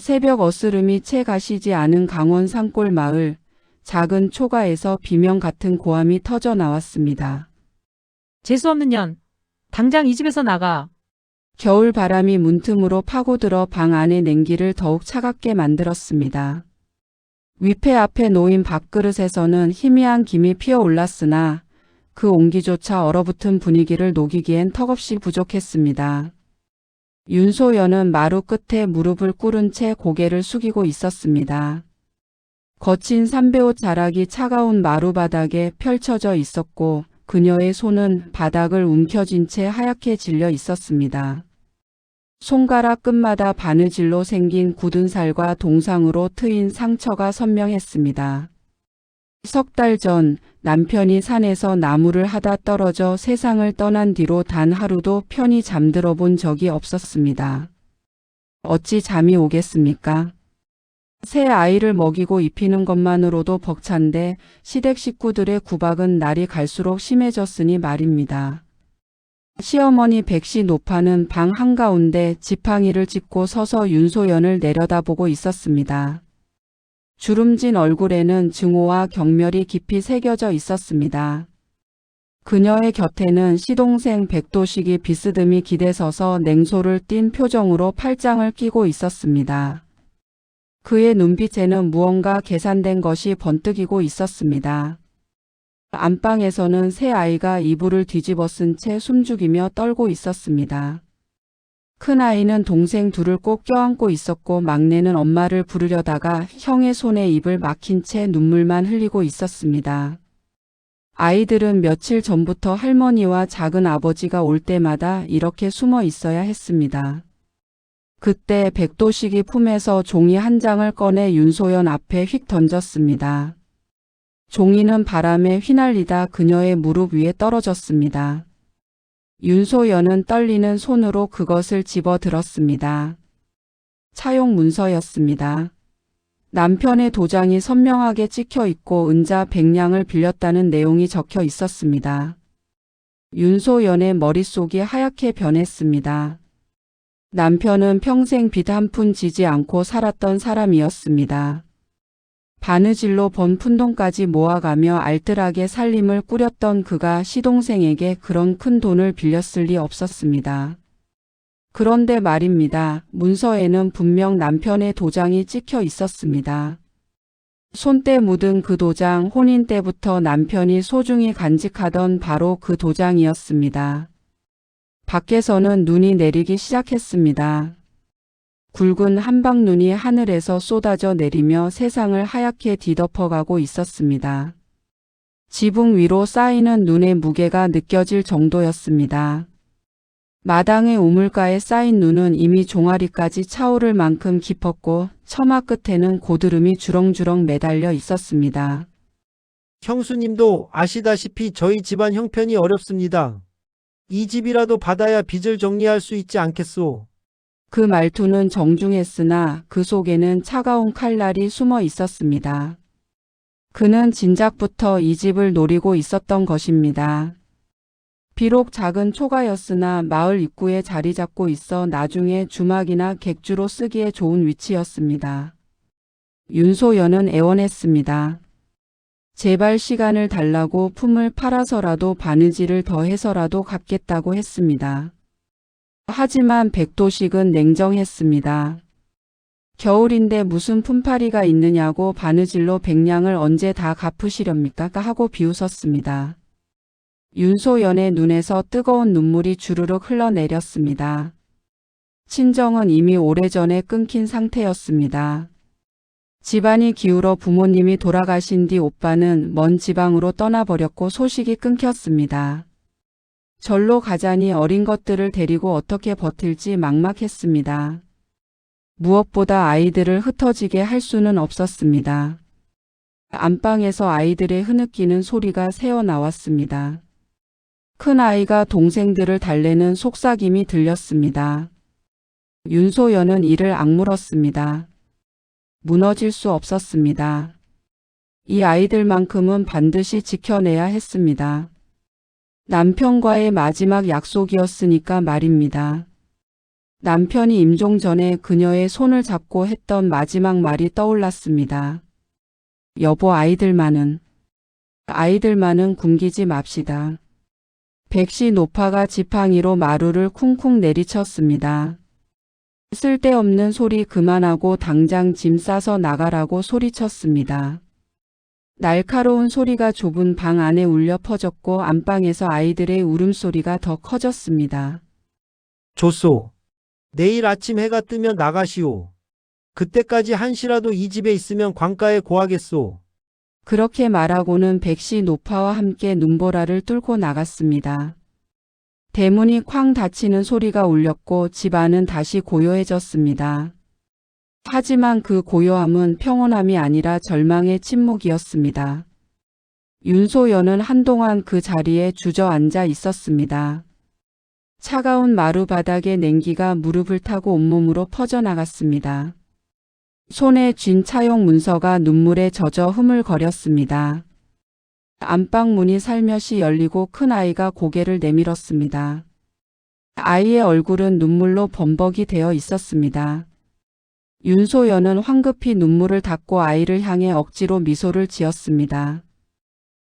새벽 어스름이 채 가시지 않은 강원 산골 마을, 작은 초가에서 비명 같은 고함이 터져 나왔습니다. 재수없는 년. 당장 이 집에서 나가. 겨울 바람이 문틈으로 파고들어 방 안의 냉기를 더욱 차갑게 만들었습니다. 위패 앞에 놓인 밥그릇에서는 희미한 김이 피어올랐으나 그 온기조차 얼어붙은 분위기를 녹이기엔 턱없이 부족했습니다. 윤소연은 마루 끝에 무릎을 꿇은 채 고개를 숙이고 있었습니다. 거친 삼배옷 자락이 차가운 마루바닥에 펼쳐져 있었고 그녀의 손은 바닥을 움켜쥔 채 하얗게 질려 있었습니다. 손가락 끝마다 바느질로 생긴 굳은 살과 동상으로 트인 상처가 선명했습니다. 석 달 전 남편이 산에서 나무를 하다 떨어져 세상을 떠난 뒤로 단 하루도 편히 잠들어 본 적이 없었습니다. 어찌 잠이 오겠습니까? 새 아이를 먹이고 입히는 것만으로도 벅찬데 시댁 식구들의 구박은 날이 갈수록 심해졌으니 말입니다. 시어머니 백씨 노파는 방 한가운데 지팡이를 짚고 서서 윤소연을 내려다보고 있었습니다. 주름진 얼굴에는 증오와 경멸이 깊이 새겨져 있었습니다. 그녀의 곁에는 시동생 백도식이 비스듬히 기대서서 냉소를 띤 표정으로 팔짱을 끼고 있었습니다. 그의 눈빛에는 무언가 계산된 것이 번뜩이고 있었습니다. 안방에서는 새 아이가 이불을 뒤집어 쓴 채 숨죽이며 떨고 있었습니다. 큰아이는 동생 둘을 꼭 껴안고 있었고 막내는 엄마를 부르려다가 형의 손에 입을 막힌 채 눈물만 흘리고 있었습니다. 아이들은 며칠 전부터 할머니와 작은 아버지가 올 때마다 이렇게 숨어 있어야 했습니다. 그때 백도식이 품에서 종이 한 장을 꺼내 윤소연 앞에 휙 던졌습니다. 종이는 바람에 휘날리다 그녀의 무릎 위에 떨어졌습니다. 윤소연은 떨리는 손으로 그것을 집어 들었습니다. 차용 문서였습니다. 남편의 도장이 선명하게 찍혀 있고 은자 100냥을 빌렸다는 내용이 적혀 있었습니다. 윤소연의 머릿속이 하얗게 변했습니다. 남편은 평생 빚 한 푼 지지 않고 살았던 사람이었습니다. 바느질로 번 푼돈까지 모아가며 알뜰하게 살림을 꾸렸던 그가 시동생에게 그런 큰 돈을 빌렸을 리 없었습니다. 그런데 말입니다. 문서에는 분명 남편의 도장이 찍혀 있었습니다. 손때 묻은 그 도장, 혼인 때부터 남편이 소중히 간직하던 바로 그 도장이었습니다. 밖에서는 눈이 내리기 시작했습니다. 굵은 한방눈이 하늘에서 쏟아져 내리며 세상을 하얗게 뒤덮어가고 있었습니다. 지붕 위로 쌓이는 눈의 무게가 느껴질 정도였습니다. 마당의 우물가에 쌓인 눈은 이미 종아리까지 차오를 만큼 깊었고 처마 끝에는 고드름이 주렁주렁 매달려 있었습니다. 형수님도 아시다시피 저희 집안 형편이 어렵습니다. 이 집이라도 받아야 빚을 정리할 수 있지 않겠소. 그 말투는 정중했으나 그 속에는 차가운 칼날이 숨어 있었습니다. 그는 진작부터 이 집을 노리고 있었던 것입니다. 비록 작은 초가였으나 마을 입구에 자리 잡고 있어 나중에 주막이나 객주로 쓰기에 좋은 위치였습니다. 윤소연은 애원했습니다. 제발 시간을 달라고 품을 팔아서라도 바느질을 더 해서라도 갚겠다고 했습니다. 하지만 백도식은 냉정했습니다. 겨울인데 무슨 품팔이가 있느냐고 바느질로 100냥을 언제 다 갚으시렵니까? 하고 비웃었습니다. 윤소연의 눈에서 뜨거운 눈물이 주르륵 흘러내렸습니다. 친정은 이미 오래전에 끊긴 상태였습니다. 집안이 기울어 부모님이 돌아가신 뒤 오빠는 먼 지방으로 떠나버렸고 소식이 끊겼습니다. 절로 가자니 어린 것들을 데리고 어떻게 버틸지 막막했습니다. 무엇보다 아이들을 흩어지게 할 수는 없었습니다. 안방에서 아이들의 흐느끼는 소리가 새어나왔습니다. 큰아이가 동생들을 달래는 속삭임이 들렸습니다. 윤소연은 이를 악물었습니다. 무너질 수 없었습니다. 이 아이들만큼은 반드시 지켜내야 했습니다. 남편과의 마지막 약속이었으니까 말입니다. 남편이 임종 전에 그녀의 손을 잡고 했던 마지막 말이 떠올랐습니다. 여보, 아이들만은 굶기지 맙시다. 백시 노파가 지팡이로 마루를 쿵쿵 내리쳤습니다. 쓸데없는 소리 그만하고 당장 짐 싸서 나가라고 소리쳤습니다. 날카로운 소리가 좁은 방 안에 울려 퍼졌고 안방에서 아이들의 울음소리가 더 커졌습니다. 좋소. 내일 아침 해가 뜨면 나가시오. 그때까지 한시라도 이 집에 있으면 관가에 고하겠소. 그렇게 말하고는 백시 노파와 함께 눈보라를 뚫고 나갔습니다. 대문이 쾅 닫히는 소리가 울렸고 집 안은 다시 고요해졌습니다. 하지만 그 고요함은 평온함이 아니라 절망의 침묵이었습니다. 윤소연은 한동안 그 자리에 주저앉아 있었습니다. 차가운 마루 바닥의 냉기가 무릎을 타고 온몸으로 퍼져나갔습니다. 손에 쥔 차용 문서가 눈물에 젖어 흐물거렸습니다. 안방 문이 살며시 열리고 큰아이가 고개를 내밀었습니다. 아이의 얼굴은 눈물로 범벅이 되어 있었습니다. 윤소연은 황급히 눈물을 닦고 아이를 향해 억지로 미소를 지었습니다.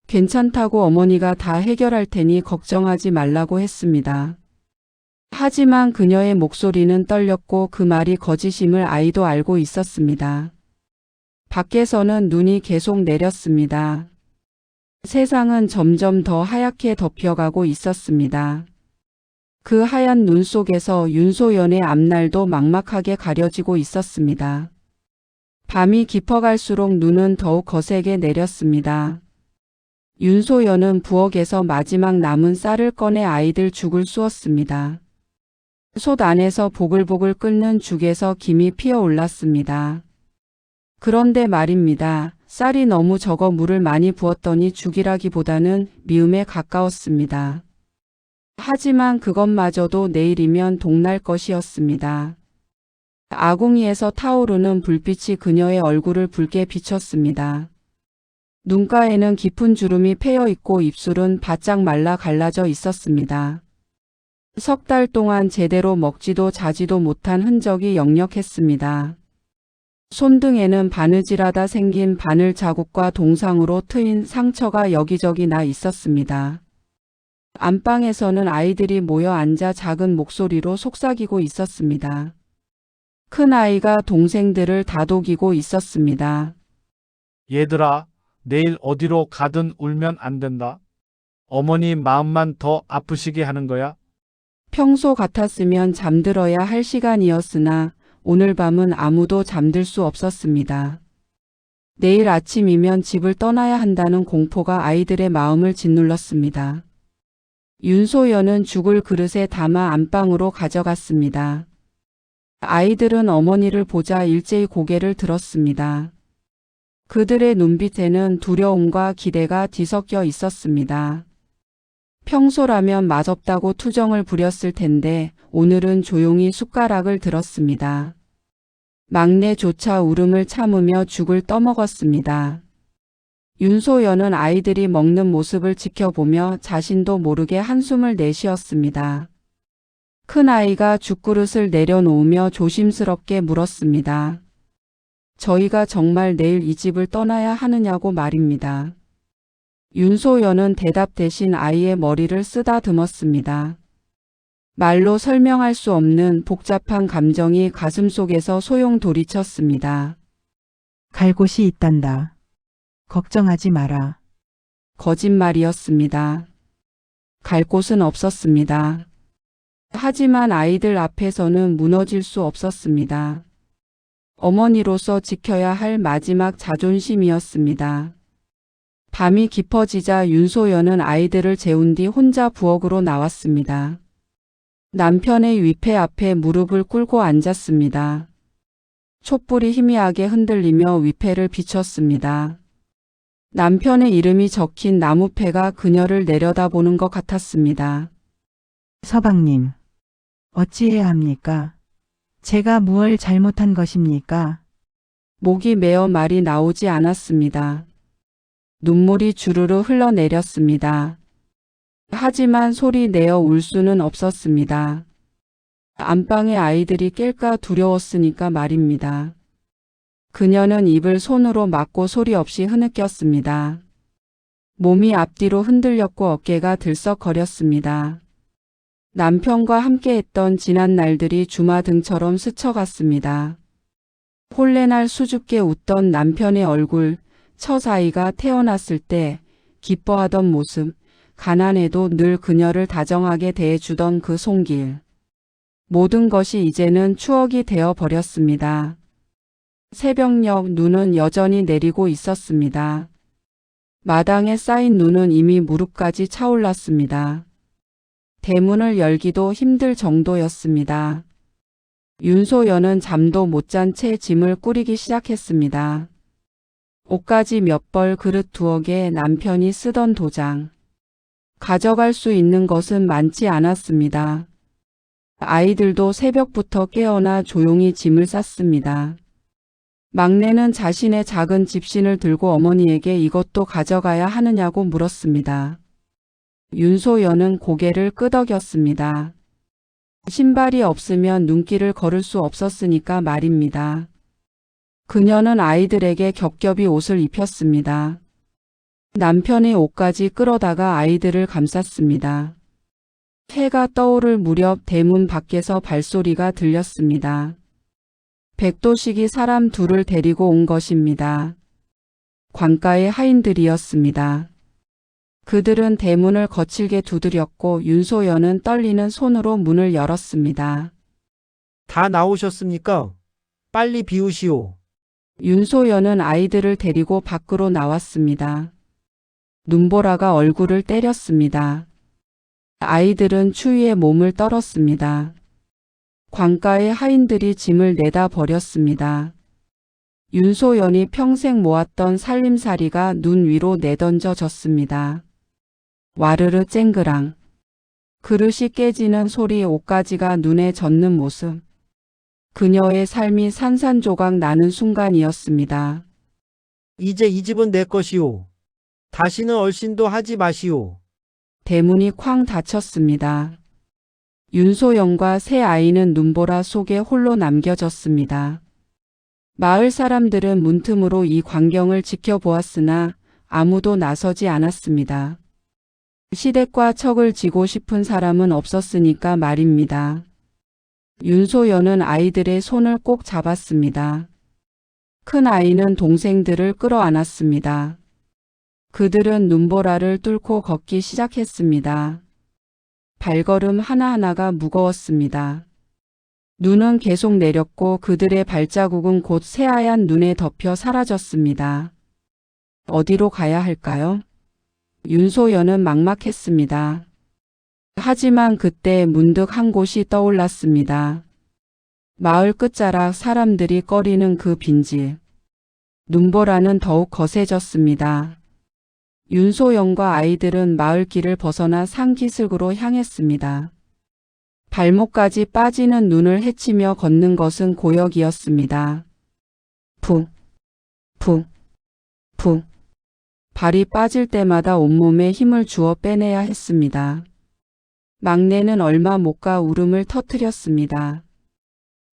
괜찮다고 어머니가 다 해결할 테니 걱정하지 말라고 했습니다. 하지만 그녀의 목소리는 떨렸고 그 말이 거짓임을 아이도 알고 있었습니다. 밖에서는 눈이 계속 내렸습니다. 세상은 점점 더 하얗게 덮여가고 있었습니다. 그 하얀 눈 속에서 윤소연의 앞날도 막막하게 가려지고 있었습니다. 밤이 깊어갈수록 눈은 더욱 거세게 내렸습니다. 윤소연은 부엌에서 마지막 남은 쌀을 꺼내 아이들 죽을 쑤었습니다. 솥 안에서 보글보글 끓는 죽에서 김이 피어올랐습니다. 그런데 말입니다. 쌀이 너무 적어 물을 많이 부었더니 죽이라기보다는 미음에 가까웠습니다. 하지만 그것마저도 내일이면 동날 것이었습니다. 아궁이에서 타오르는 불빛이 그녀의 얼굴을 붉게 비췄습니다. 눈가에는 깊은 주름이 패여 있고 입술은 바짝 말라 갈라져 있었습니다. 석 달 동안 제대로 먹지도 자지도 못한 흔적이 역력했습니다. 손등에는 바느질하다 생긴 바늘 자국과 동상으로 트인 상처가 여기저기 나 있었습니다. 안방에서는 아이들이 모여 앉아 작은 목소리로 속삭이고 있었습니다. 큰 아이가 동생들을 다독이고 있었습니다. 얘들아, 내일 어디로 가든 울면 안 된다. 어머니 마음만 더 아프시게 하는 거야. 평소 같았으면 잠들어야 할 시간이었으나 오늘 밤은 아무도 잠들 수 없었습니다. 내일 아침이면 집을 떠나야 한다는 공포가 아이들의 마음을 짓눌렀습니다. 윤소연은 죽을 그릇에 담아 안방으로 가져갔습니다. 아이들은 어머니를 보자 일제히 고개를 들었습니다. 그들의 눈빛에는 두려움과 기대가 뒤섞여 있었습니다. 평소라면 맛없다고 투정을 부렸을 텐데 오늘은 조용히 숟가락을 들었습니다. 막내조차 울음을 참으며 죽을 떠먹었습니다. 윤소연은 아이들이 먹는 모습을 지켜보며 자신도 모르게 한숨을 내쉬었습니다. 큰아이가 죽그릇을 내려놓으며 조심스럽게 물었습니다. 저희가 정말 내일 이 집을 떠나야 하느냐고 말입니다. 윤소연은 대답 대신 아이의 머리를 쓰다듬었습니다. 말로 설명할 수 없는 복잡한 감정이 가슴속에서 소용돌이쳤습니다. 갈 곳이 있단다. 걱정하지 마라. 거짓말이었습니다. 갈 곳은 없었습니다. 하지만 아이들 앞에서는 무너질 수 없었습니다. 어머니로서 지켜야 할 마지막 자존심이었습니다. 밤이 깊어지자 윤소연은 아이들을 재운 뒤 혼자 부엌으로 나왔습니다. 남편의 위패 앞에 무릎을 꿇고 앉았습니다. 촛불이 희미하게 흔들리며 위패를 비췄습니다. 남편의 이름이 적힌 나무패가 그녀를 내려다보는 것 같았습니다. 서방님, 어찌해야 합니까? 제가 무얼 잘못한 것입니까? 목이 메어 말이 나오지 않았습니다. 눈물이 주르르 흘러내렸습니다. 하지만 소리 내어 울 수는 없었습니다. 안방에 아이들이 깰까 두려웠으니까 말입니다. 그녀는 입을 손으로 막고 소리 없이 흐느꼈습니다. 몸이 앞뒤로 흔들렸고 어깨가 들썩거렸습니다. 남편과 함께했던 지난 날들이 주마등처럼 스쳐갔습니다. 홀레날 수줍게 웃던 남편의 얼굴, 첫 아이가 태어났을 때 기뻐하던 모습, 가난해도 늘 그녀를 다정하게 대해주던 그 손길. 모든 것이 이제는 추억이 되어 버렸습니다. 새벽녘 눈은 여전히 내리고 있었습니다. 마당에 쌓인 눈은 이미 무릎까지 차올랐습니다. 대문을 열기도 힘들 정도였습니다. 윤소연은 잠도 못 잔 채 짐을 꾸리기 시작했습니다. 옷가지 몇 벌, 그릇 두어 개, 남편이 쓰던 도장. 가져갈 수 있는 것은 많지 않았습니다. 아이들도 새벽부터 깨어나 조용히 짐을 쌌습니다. 막내는 자신의 작은 집신을 들고 어머니에게 이것도 가져가야 하느냐고 물었습니다. 윤소연은 고개를 끄덕였습니다. 신발이 없으면 눈길을 걸을 수 없었으니까 말입니다. 그녀는 아이들에게 겹겹이 옷을 입혔습니다. 남편의 옷까지 끌어다가 아이들을 감쌌습니다. 해가 떠오를 무렵 대문 밖에서 발소리가 들렸습니다. 백도식이 사람 둘을 데리고 온 것입니다. 관가의 하인들이었습니다. 그들은 대문을 거칠게 두드렸고 윤소연은 떨리는 손으로 문을 열었습니다. 다 나오셨습니까? 빨리 비우시오. 윤소연은 아이들을 데리고 밖으로 나왔습니다. 눈보라가 얼굴을 때렸습니다. 아이들은 추위에 몸을 떨었습니다. 관가의 하인들이 짐을 내다 버렸습니다. 윤소연이 평생 모았던 살림살이가 눈 위로 내던져졌습니다. 와르르 쨍그랑. 그릇이 깨지는 소리, 옷가지가 눈에 젖는 모습. 그녀의 삶이 산산조각 나는 순간이었습니다. 이제 이 집은 내 것이오. 다시는 얼씬도 하지 마시오. 대문이 쾅 닫혔습니다. 윤소영과 세 아이는 눈보라 속에 홀로 남겨졌습니다. 마을 사람들은 문틈으로 이 광경을 지켜보았으나 아무도 나서지 않았습니다. 시댁과 척을 지고 싶은 사람은 없었으니까 말입니다. 윤소연은 아이들의 손을 꼭 잡았습니다. 큰 아이는 동생들을 끌어안았습니다. 그들은 눈보라를 뚫고 걷기 시작했습니다. 발걸음 하나하나가 무거웠습니다. 눈은 계속 내렸고 그들의 발자국은 곧 새하얀 눈에 덮여 사라졌습니다. 어디로 가야 할까요? 윤소연은 막막했습니다. 하지만 그때 문득 한 곳이 떠올랐습니다. 마을 끝자락, 사람들이 꺼리는 그 빈집. 눈보라는 더욱 거세졌습니다. 윤소영과 아이들은 마을길을 벗어나 산기슭으로 향했습니다. 발목까지 빠지는 눈을 헤치며 걷는 것은 고역이었습니다. 푹, 푹, 푹. 발이 빠질 때마다 온몸에 힘을 주어 빼내야 했습니다. 막내는 얼마 못 가 울음을 터뜨렸습니다.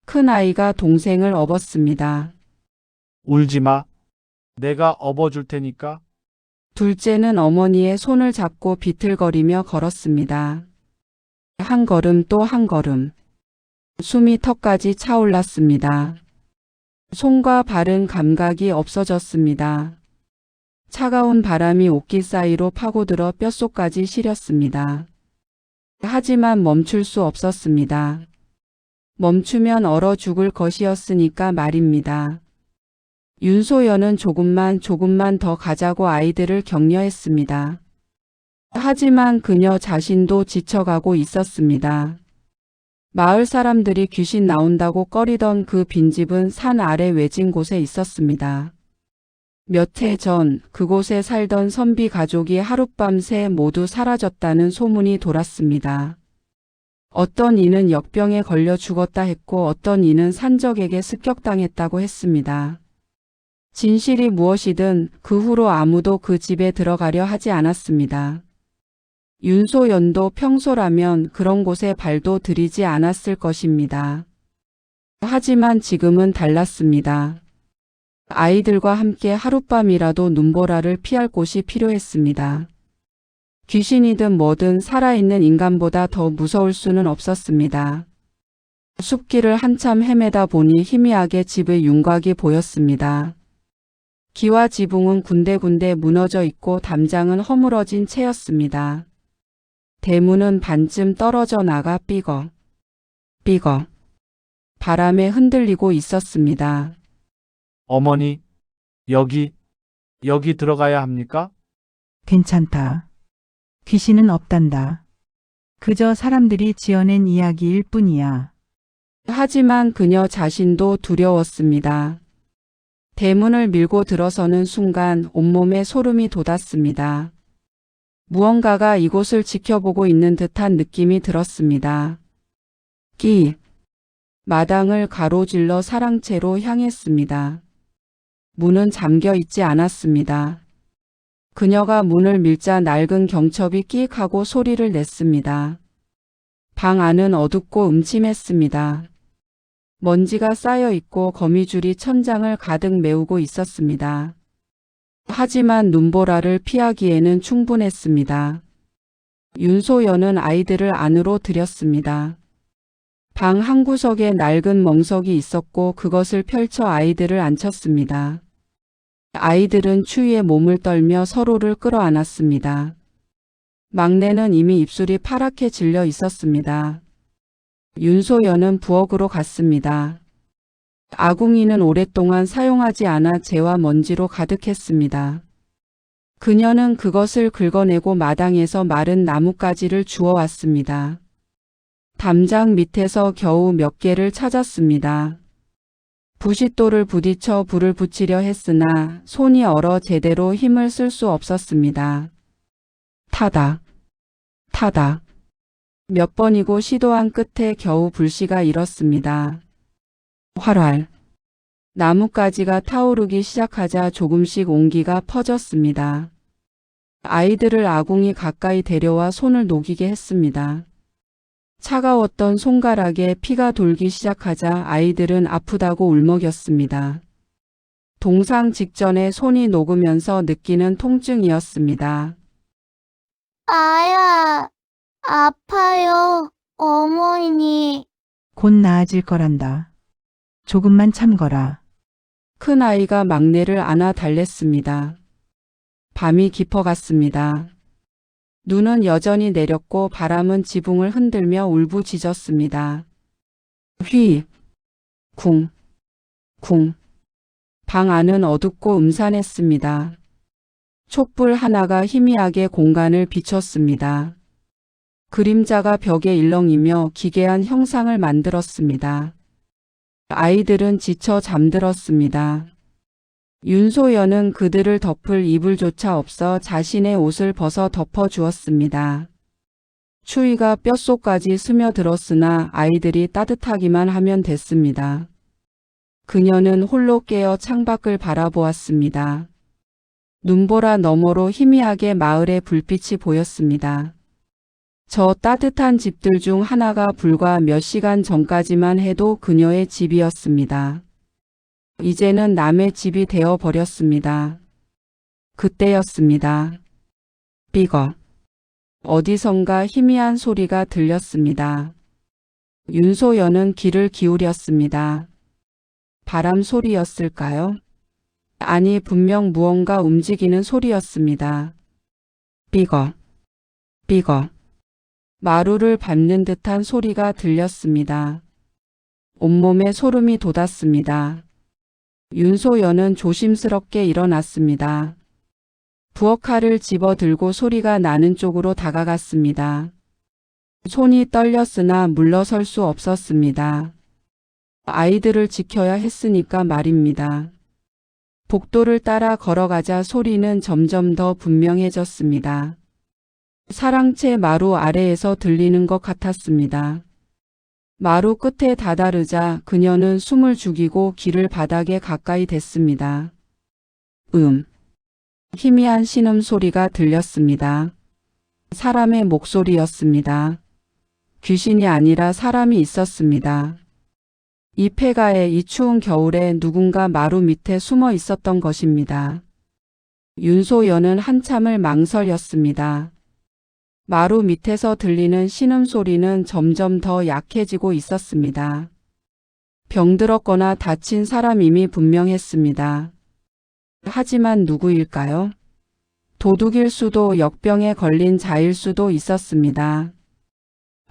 큰 아이가 동생을 업었습니다. 울지 마. 내가 업어줄 테니까. 둘째는 어머니의 손을 잡고 비틀거리며 걸었습니다. 한 걸음 또 한 걸음. 숨이 턱까지 차올랐습니다. 손과 발은 감각이 없어졌습니다. 차가운 바람이 옷깃 사이로 파고들어 뼛속까지 시렸습니다. 하지만 멈출 수 없었습니다. 멈추면 얼어 죽을 것이었으니까 말입니다. 윤소연은 조금만 더 가자고 아이들을 격려했습니다. 하지만 그녀 자신도 지쳐가고 있었습니다. 마을 사람들이 귀신 나온다고 꺼리던 그 빈집은 산 아래 외진 곳에 있었습니다. 몇 해 전 그곳에 살던 선비 가족이 하룻밤새 모두 사라졌다는 소문이 돌았습니다. 어떤 이는 역병에 걸려 죽었다 했고 어떤 이는 산적에게 습격당했다고 했습니다. 진실이 무엇이든 그 후로 아무도 그 집에 들어가려 하지 않았습니다. 윤소연도 평소라면 그런 곳에 발도 들이지 않았을 것입니다. 하지만 지금은 달랐습니다. 아이들과 함께 하룻밤이라도 눈보라를 피할 곳이 필요했습니다. 귀신이든 뭐든 살아있는 인간보다 더 무서울 수는 없었습니다. 숲길을 한참 헤매다 보니 희미하게 집의 윤곽이 보였습니다. 기와 지붕은 군데군데 무너져 있고 담장은 허물어진 채였습니다. 대문은 반쯤 떨어져 나가 삐걱 바람에 흔들리고 있었습니다. 어머니, 여기 들어가야 합니까? 괜찮다. 귀신은 없단다. 그저 사람들이 지어낸 이야기일 뿐이야. 하지만 그녀 자신도 두려웠습니다. 대문을 밀고 들어서는 순간 온몸에 소름이 돋았습니다. 무언가가 이곳을 지켜보고 있는 듯한 느낌이 들었습니다. 마당을 가로질러 사랑채로 향했습니다. 문은 잠겨 있지 않았습니다. 그녀가 문을 밀자 낡은 경첩이 끼익 하고 소리를 냈습니다. 방 안은 어둡고 음침했습니다. 먼지가 쌓여 있고 거미줄이 천장을 가득 메우고 있었습니다. 하지만 눈보라를 피하기에는 충분했습니다. 윤소연은 아이들을 안으로 들였습니다. 방 한구석에 낡은 멍석이 있었고 그것을 펼쳐 아이들을 앉혔습니다. 아이들은 추위에 몸을 떨며 서로를 끌어안았습니다. 막내는 이미 입술이 파랗게 질려 있었습니다. 윤소연은 부엌으로 갔습니다. 아궁이는 오랫동안 사용하지 않아 재와 먼지로 가득했습니다. 그녀는 그것을 긁어내고 마당에서 마른 나뭇가지를 주워왔습니다. 담장 밑에서 겨우 몇 개를 찾았습니다. 부싯돌을 부딪혀 불을 붙이려 했으나 손이 얼어 제대로 힘을 쓸 수 없었습니다. 타다. 몇 번이고 시도한 끝에 겨우 불씨가 일었습니다. 활활. 나뭇가지가 타오르기 시작하자 조금씩 온기가 퍼졌습니다. 아이들을 아궁이 가까이 데려와 손을 녹이게 했습니다. 차가웠던 손가락에 피가 돌기 시작하자 아이들은 아프다고 울먹였습니다. 동상 직전에 손이 녹으면서 느끼는 통증이었습니다. 아야, 아파요, 어머니. 곧 나아질 거란다. 조금만 참거라. 큰 아이가 막내를 안아 달랬습니다. 밤이 깊어갔습니다. 눈은 여전히 내렸고 바람은 지붕을 흔들며 울부짖었습니다. 쿵. 방 안은 어둡고 음산했습니다. 촛불 하나가 희미하게 공간을 비췄습니다. 그림자가 벽에 일렁이며 기괴한 형상을 만들었습니다. 아이들은 지쳐 잠들었습니다. 윤소연은 그들을 덮을 이불조차 없어 자신의 옷을 벗어 덮어주었습니다. 추위가 뼛속까지 스며들었으나 아이들이 따뜻하기만 하면 됐습니다. 그녀는 홀로 깨어 창밖을 바라보았습니다. 눈보라 너머로 희미하게 마을의 불빛이 보였습니다. 저 따뜻한 집들 중 하나가 불과 몇 시간 전까지만 해도 그녀의 집이었습니다. 이제는 남의 집이 되어버렸습니다. 그때였습니다. 삐걱. 어디선가 희미한 소리가 들렸습니다. 윤소연은 귀를 기울였습니다. 바람 소리였을까요? 아니, 분명 무언가 움직이는 소리였습니다. 삐걱. 마루를 밟는 듯한 소리가 들렸습니다. 온몸에 소름이 돋았습니다. 윤소연은 조심스럽게 일어났습니다. 부엌칼을 집어들고 소리가 나는 쪽으로 다가갔습니다. 손이 떨렸으나 물러설 수 없었습니다. 아이들을 지켜야 했으니까 말입니다. 복도를 따라 걸어가자 소리는 점점 더 분명해졌습니다. 사랑채 마루 아래에서 들리는 것 같았습니다. 마루 끝에 다다르자 그녀는 숨을 죽이고 귀를 바닥에 가까이 댔습니다. 희미한 신음소리가 들렸습니다. 사람의 목소리였습니다. 귀신이 아니라 사람이 있었습니다. 이 폐가에 이 추운 겨울에 누군가 마루 밑에 숨어 있었던 것입니다. 윤소연은 한참을 망설였습니다. 마루 밑에서 들리는 신음소리는 점점 더 약해지고 있었습니다. 병들었거나 다친 사람임이 분명했습니다. 하지만 누구일까요? 도둑일 수도 역병에 걸린 자일 수도 있었습니다.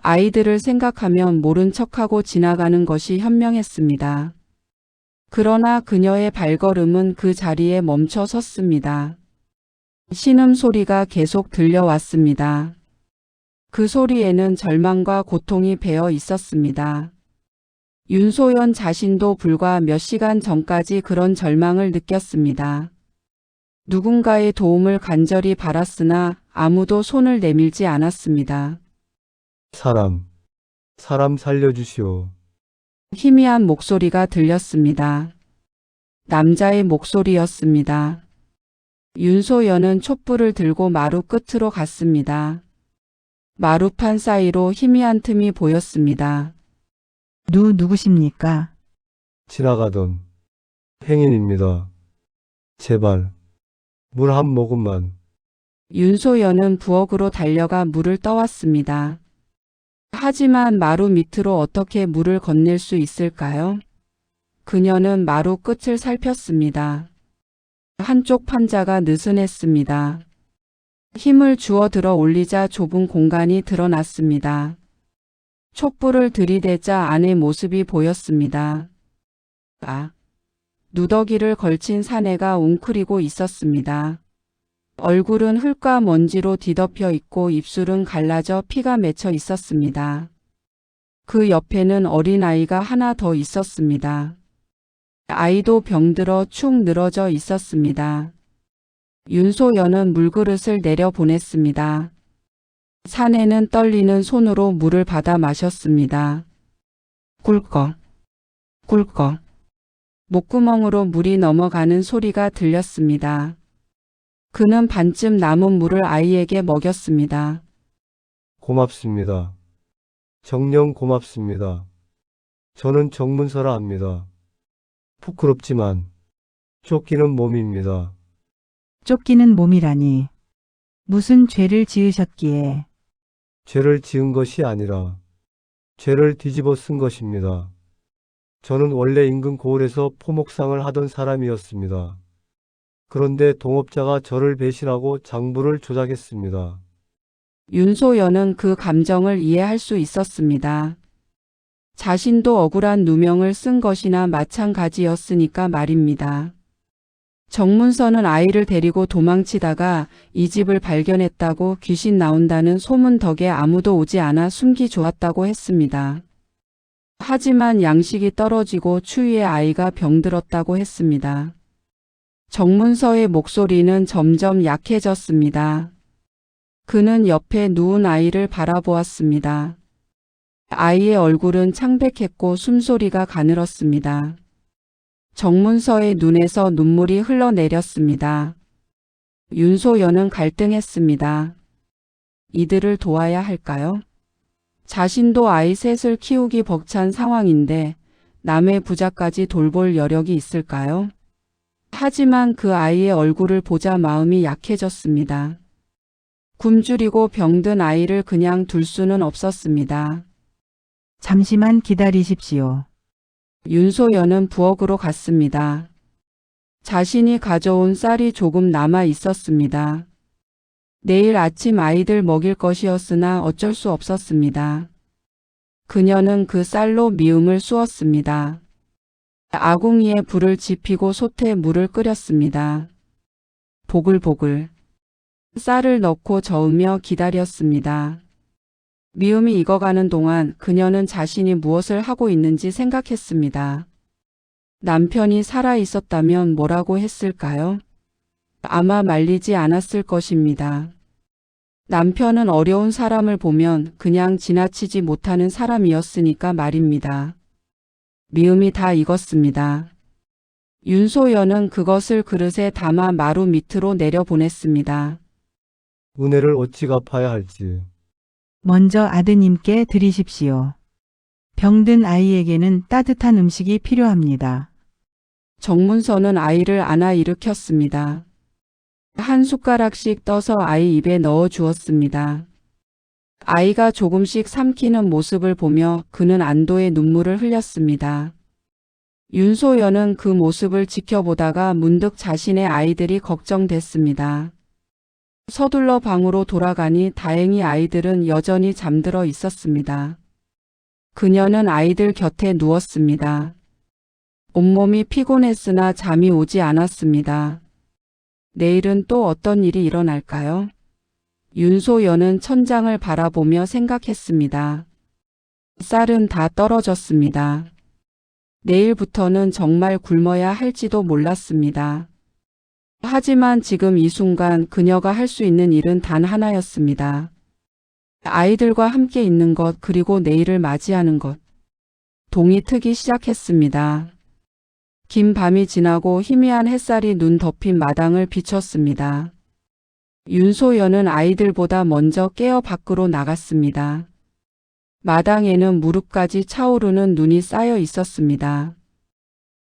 아이들을 생각하면 모른 척하고 지나가는 것이 현명했습니다. 그러나 그녀의 발걸음은 그 자리에 멈춰 섰습니다. 신음소리가 계속 들려왔습니다. 그 소리에는 절망과 고통이 배어 있었습니다. 윤소연 자신도 불과 몇 시간 전까지 그런 절망을 느꼈습니다. 누군가의 도움을 간절히 바랐으나 아무도 손을 내밀지 않았습니다. 사람 살려주시오. 희미한 목소리가 들렸습니다. 남자의 목소리였습니다. 윤소연은 촛불을 들고 마루 끝으로 갔습니다. 마루판 사이로 희미한 틈이 보였습니다. 누구십니까? 지나가던 행인입니다. 제발 물 한 모금만. 윤소연은 부엌으로 달려가 물을 떠왔습니다. 하지만 마루 밑으로 어떻게 물을 건넬 수 있을까요? 그녀는 마루 끝을 살폈습니다. 한쪽 판자가 느슨했습니다. 힘을 주어 들어 올리자 좁은 공간이 드러났습니다. 촛불을 들이대자 안의 모습이 보였습니다. 누더기를 걸친 사내가 웅크리고 있었습니다. 얼굴은 흙과 먼지로 뒤덮여 있고 입술은 갈라져 피가 맺혀 있었습니다. 그 옆에는 어린아이가 하나 더 있었습니다. 아이도 병들어 축 늘어져 있었습니다. 윤소연은 물그릇을 내려보냈습니다. 사내는 떨리는 손으로 물을 받아 마셨습니다. 꿀꺽, 꿀꺽. 목구멍으로 물이 넘어가는 소리가 들렸습니다. 그는 반쯤 남은 물을 아이에게 먹였습니다. 고맙습니다. 정녕 고맙습니다. 저는 정문서라 합니다. 부끄럽지만 쫓기는 몸입니다. 쫓기는 몸이라니. 무슨 죄를 지으셨기에. 죄를 지은 것이 아니라 죄를 뒤집어 쓴 것입니다. 저는 원래 인근 고을에서 포목상을 하던 사람이었습니다. 그런데 동업자가 저를 배신하고 장부를 조작했습니다. 윤소연은 그 감정을 이해할 수 있었습니다. 자신도 억울한 누명을 쓴 것이나 마찬가지였으니까 말입니다. 정문서는 아이를 데리고 도망치다가 이 집을 발견했다고 귀신 나온다는 소문 덕에 아무도 오지 않아 숨기 좋았다고 했습니다. 하지만 양식이 떨어지고 추위에 아이가 병들었다고 했습니다. 정문서의 목소리는 점점 약해졌습니다. 그는 옆에 누운 아이를 바라보았습니다. 아이의 얼굴은 창백했고 숨소리가 가늘었습니다. 정문서의 눈에서 눈물이 흘러내렸습니다. 윤소연은 갈등했습니다. 이들을 도와야 할까요? 자신도 아이 셋을 키우기 벅찬 상황인데 남의 부자까지 돌볼 여력이 있을까요? 하지만 그 아이의 얼굴을 보자 마음이 약해졌습니다. 굶주리고 병든 아이를 그냥 둘 수는 없었습니다. 잠시만 기다리십시오. 윤소연은 부엌으로 갔습니다. 자신이 가져온 쌀이 조금 남아 있었습니다. 내일 아침 아이들 먹일 것이었으나 어쩔 수 없었습니다. 그녀는 그 쌀로 미음을 쑤었습니다. 아궁이에 불을 지피고 솥에 물을 끓였습니다. 보글보글. 쌀을 넣고 저으며 기다렸습니다. 미움이 익어가는 동안 그녀는 자신이 무엇을 하고 있는지 생각했습니다. 남편이 살아 있었다면 뭐라고 했을까요? 아마 말리지 않았을 것입니다. 남편은 어려운 사람을 보면 그냥 지나치지 못하는 사람이었으니까 말입니다. 미움이 다 익었습니다. 윤소연은 그것을 그릇에 담아 마루 밑으로 내려보냈습니다. 은혜를 어찌 갚아야 할지. 먼저 아드님께 드리십시오. 병든 아이에게는 따뜻한 음식이 필요합니다. 정문서는 아이를 안아 일으켰습니다. 한 숟가락씩 떠서 아이 입에 넣어 주었습니다. 아이가 조금씩 삼키는 모습을 보며 그는 안도의 눈물을 흘렸습니다. 윤소연은 그 모습을 지켜보다가 문득 자신의 아이들이 걱정됐습니다. 서둘러 방으로 돌아가니 다행히 아이들은 여전히 잠들어 있었습니다. 그녀는 아이들 곁에 누웠습니다. 온몸이 피곤했으나 잠이 오지 않았습니다. 내일은 또 어떤 일이 일어날까요? 윤소연은 천장을 바라보며 생각했습니다. 쌀은 다 떨어졌습니다. 내일부터는 정말 굶어야 할지도 몰랐습니다. 하지만 지금 이 순간 그녀가 할 수 있는 일은 단 하나였습니다. 아이들과 함께 있는 것, 그리고 내일을 맞이하는 것. 동이 트기 시작했습니다. 긴 밤이 지나고 희미한 햇살이 눈 덮인 마당을 비췄습니다. 윤소연은 아이들보다 먼저 깨어 밖으로 나갔습니다. 마당에는 무릎까지 차오르는 눈이 쌓여 있었습니다.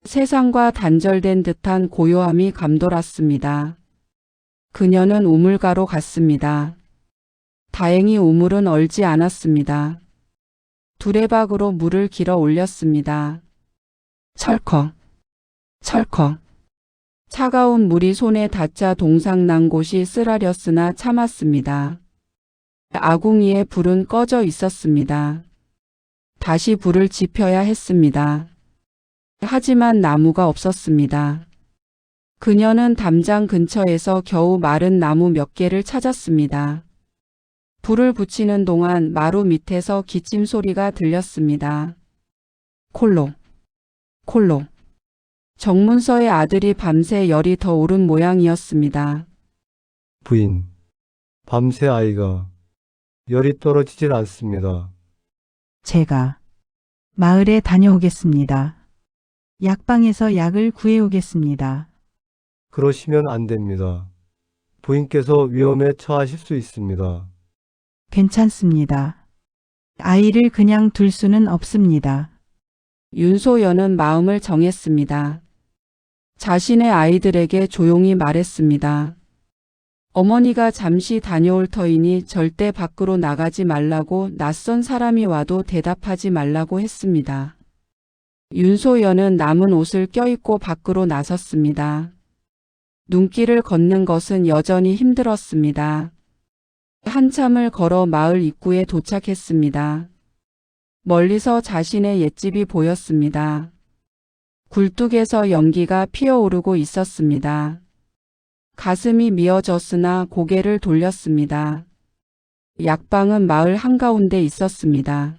세상과 단절된 듯한 고요함이 감돌았습니다. 그녀는 우물가로 갔습니다. 다행히 우물은 얼지 않았습니다. 두레박으로 물을 길어 올렸습니다. 철컥, 철컥. 차가운 물이 손에 닿자 동상난 곳이 쓰라렸으나 참았습니다. 아궁이에 불은 꺼져 있었습니다. 다시 불을 지펴야 했습니다. 하지만 나무가 없었습니다. 그녀는 담장 근처에서 겨우 마른 나무 몇 개를 찾았습니다. 불을 붙이는 동안 마루 밑에서 기침 소리가 들렸습니다. 콜록, 콜록. 정문서의 아들이 밤새 열이 더 오른 모양이었습니다. 부인, 밤새 아이가 열이 떨어지질 않습니다. 제가 마을에 다녀오겠습니다. 약방에서 약을 구해오겠습니다. 그러시면 안 됩니다. 부인께서 위험에 처하실 수 있습니다. 괜찮습니다. 아이를 그냥 둘 수는 없습니다. 윤소연은 마음을 정했습니다. 자신의 아이들에게 조용히 말했습니다. 어머니가 잠시 다녀올 터이니 절대 밖으로 나가지 말라고, 낯선 사람이 와도 대답하지 말라고 했습니다. 윤소연은 남은 옷을 껴입고 밖으로 나섰습니다. 눈길을 걷는 것은 여전히 힘들었습니다. 한참을 걸어 마을 입구에 도착했습니다. 멀리서 자신의 옛집이 보였습니다. 굴뚝에서 연기가 피어오르고 있었습니다. 가슴이 미어졌으나 고개를 돌렸습니다. 약방은 마을 한가운데 있었습니다.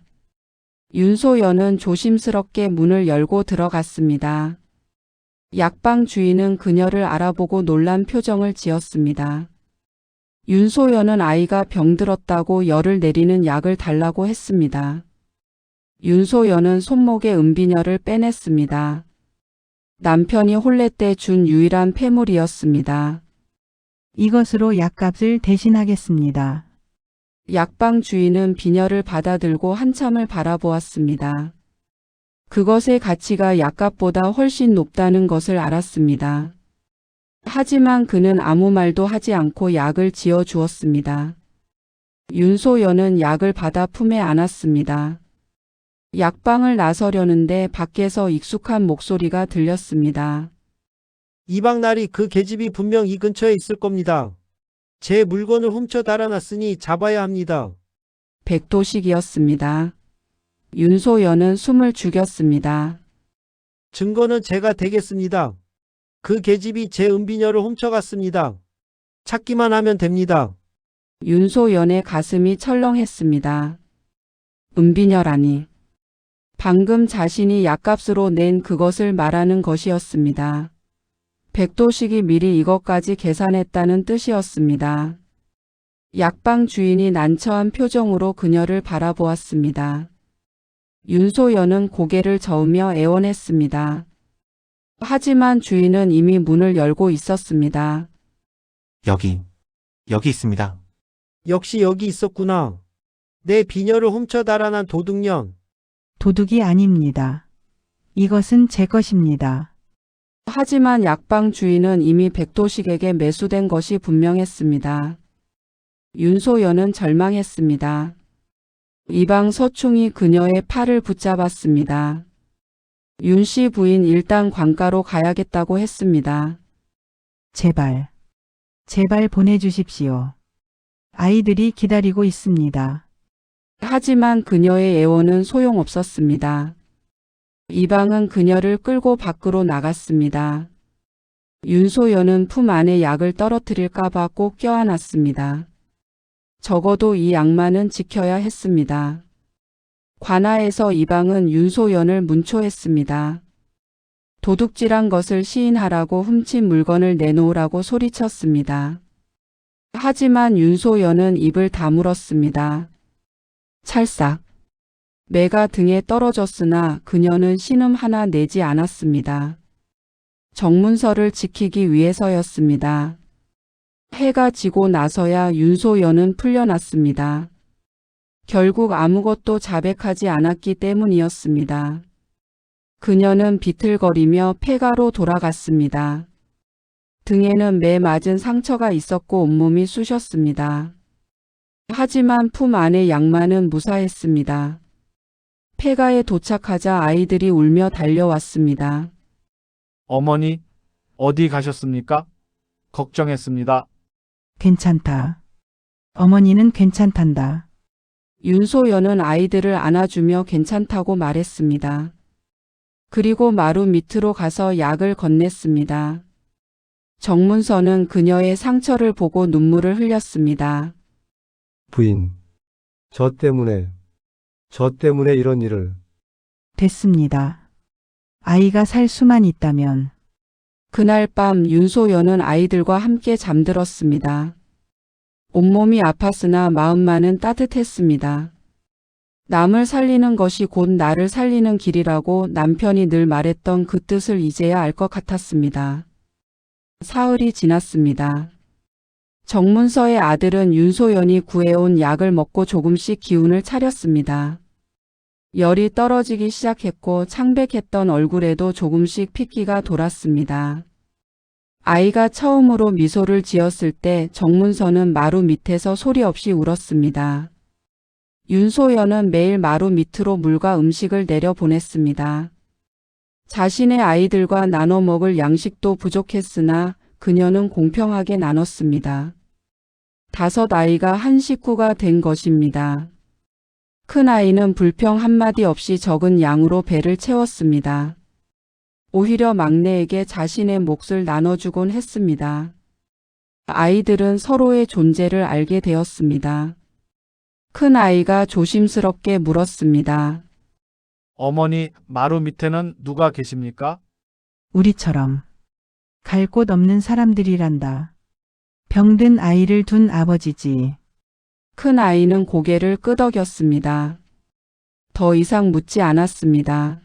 윤소연은 조심스럽게 문을 열고 들어갔습니다. 약방 주인은 그녀를 알아보고 놀란 표정을 지었습니다. 윤소연은 아이가 병들었다고 열을 내리는 약을 달라고 했습니다. 윤소연은 손목에 은비녀를 빼냈습니다. 남편이 혼례 때 준 유일한 폐물이었습니다. 이것으로 약값을 대신하겠습니다. 약방 주인은 비녀를 받아들고 한참을 바라보았습니다. 그것의 가치가 약값보다 훨씬 높다는 것을 알았습니다. 하지만 그는 아무 말도 하지 않고 약을 지어 주었습니다. 윤소연은 약을 받아 품에 안았습니다. 약방을 나서려는데 밖에서 익숙한 목소리가 들렸습니다. 이방날이 그 계집이 분명 이 근처에 있을 겁니다. 제 물건을 훔쳐 달아났으니 잡아야 합니다. 백도식이었습니다. 윤소연은 숨을 죽였습니다. 증거는 제가 대겠습니다. 그 계집이 제 은비녀를 훔쳐갔습니다. 찾기만 하면 됩니다. 윤소연의 가슴이 철렁했습니다. 은비녀라니. 방금 자신이 약값으로 낸 그것을 말하는 것이었습니다. 백도식이 미리 이것까지 계산했다는 뜻이었습니다. 약방 주인이 난처한 표정으로 그녀를 바라보았습니다. 윤소연은 고개를 저으며 애원했습니다. 하지만 주인은 이미 문을 열고 있었습니다. 여기 있습니다. 역시 여기 있었구나. 내 비녀를 훔쳐 달아난 도둑년. 도둑이 아닙니다. 이것은 제 것입니다. 하지만 약방 주인은 이미 백도식에게 매수된 것이 분명했습니다. 윤소연은 절망했습니다. 이방 서충이 그녀의 팔을 붙잡았습니다. 윤 씨 부인 일단 관가로 가야겠다고 했습니다. 제발, 제발 보내주십시오. 아이들이 기다리고 있습니다. 하지만 그녀의 애원은 소용없었습니다. 이방은 그녀를 끌고 밖으로 나갔습니다. 윤소연은 품 안에 약을 떨어뜨릴까봐 꼭 껴안았습니다. 적어도 이 약만은 지켜야 했습니다. 관아에서 이방은 윤소연을 문초했습니다. 도둑질한 것을 시인하라고 훔친 물건을 내놓으라고 소리쳤습니다. 하지만 윤소연은 입을 다물었습니다. 찰싹. 매가 등에 떨어졌으나 그녀는 신음 하나 내지 않았습니다. 정문서를 지키기 위해서였습니다. 해가 지고 나서야 윤소연은 풀려났습니다. 결국 아무것도 자백하지 않았기 때문이었습니다. 그녀는 비틀거리며 폐가로 돌아갔습니다. 등에는 매 맞은 상처가 있었고 온몸이 쑤셨습니다. 하지만 품 안의 약만은 무사했습니다. 폐가에 도착하자 아이들이 울며 달려왔습니다. 어머니, 어디 가셨습니까? 걱정했습니다. 괜찮다. 어머니는 괜찮단다. 윤소연은 아이들을 안아주며 괜찮다고 말했습니다. 그리고 마루 밑으로 가서 약을 건넸습니다. 정문서는 그녀의 상처를 보고 눈물을 흘렸습니다. 부인, 저 때문에 이런 일을. 됐습니다. 아이가 살 수만 있다면. 그날 밤 윤소연은 아이들과 함께 잠들었습니다. 온몸이 아팠으나 마음만은 따뜻했습니다. 남을 살리는 것이 곧 나를 살리는 길이라고 남편이 늘 말했던 그 뜻을 이제야 알 것 같았습니다. 사흘이 지났습니다. 정문서의 아들은 윤소연이 구해온 약을 먹고 조금씩 기운을 차렸습니다. 열이 떨어지기 시작했고 창백했던 얼굴에도 조금씩 핏기가 돌았습니다. 아이가 처음으로 미소를 지었을 때 정문서는 마루 밑에서 소리 없이 울었습니다. 윤소연은 매일 마루 밑으로 물과 음식을 내려보냈습니다. 자신의 아이들과 나눠 먹을 양식도 부족했으나 그녀는 공평하게 나눴습니다. 5 아이가 한 식구가 된 것입니다. 큰 아이는 불평 한마디 없이 적은 양으로 배를 채웠습니다. 오히려 막내에게 자신의 몫을 나눠주곤 했습니다. 아이들은 서로의 존재를 알게 되었습니다. 큰 아이가 조심스럽게 물었습니다. 어머니, 마루 밑에는 누가 계십니까? 우리처럼. 갈 곳 없는 사람들이란다. 병든 아이를 둔 아버지지. 큰 아이는 고개를 끄덕였습니다. 더 이상 묻지 않았습니다.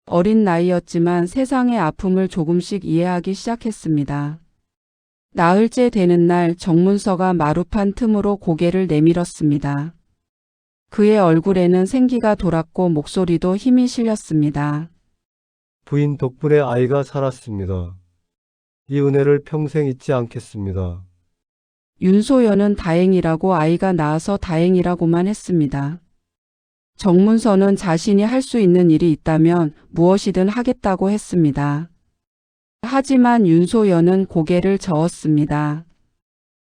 어린 나이였지만 세상의 아픔을 조금씩 이해하기 시작했습니다. 나흘째 되는 날 정문서가 마루판 틈으로 고개를 내밀었습니다. 그의 얼굴에는 생기가 돌았고 목소리도 힘이 실렸습니다. 부인 덕분에 아이가 살았습니다. 이 은혜를 평생 잊지 않겠습니다. 윤소연은 다행이라고 아이가 나아서 다행이라고만 했습니다. 정문서는 자신이 할 수 있는 일이 있다면 무엇이든 하겠다고 했습니다. 하지만 윤소연은 고개를 저었습니다.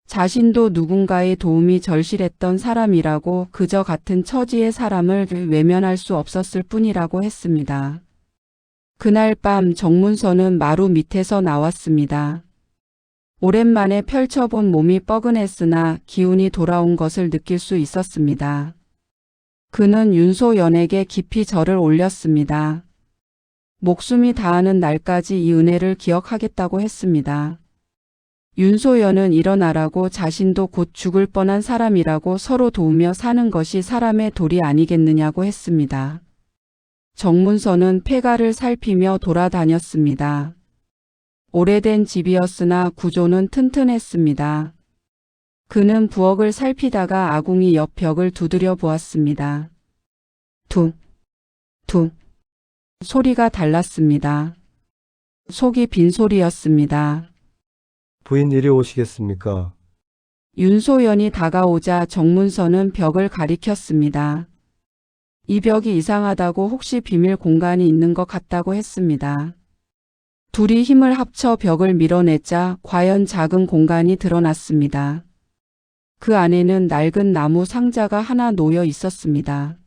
자신도 누군가의 도움이 절실했던 사람이라고 그저 같은 처지의 사람을 외면할 수 없었을 뿐이라고 했습니다. 그날 밤 정문서는 마루 밑에서 나왔습니다. 오랜만에 펼쳐본 몸이 뻐근했으나 기운이 돌아온 것을 느낄 수 있었습니다. 그는 윤소연에게 깊이 절을 올렸습니다. 목숨이 다하는 날까지 이 은혜를 기억하겠다고 했습니다. 윤소연은 일어나라고 자신도 곧 죽을 뻔한 사람이라고 서로 도우며 사는 것이 사람의 도리 아니겠느냐고 했습니다. 정문서는 폐가를 살피며 돌아다녔습니다. 오래된 집이었으나 구조는 튼튼했습니다. 그는 부엌을 살피다가 아궁이 옆 벽을 두드려 보았습니다. 툭, 툭. 소리가 달랐습니다. 속이 빈 소리였습니다. 부인 이리 오시겠습니까? 윤소연이 다가오자 정문서는 벽을 가리켰습니다. 이 벽이 이상하다고 혹시 비밀 공간이 있는 것 같다고 했습니다. 둘이 힘을 합쳐 벽을 밀어내자 과연 작은 공간이 드러났습니다. 그 안에는 낡은 나무 상자가 하나 놓여 있었습니다.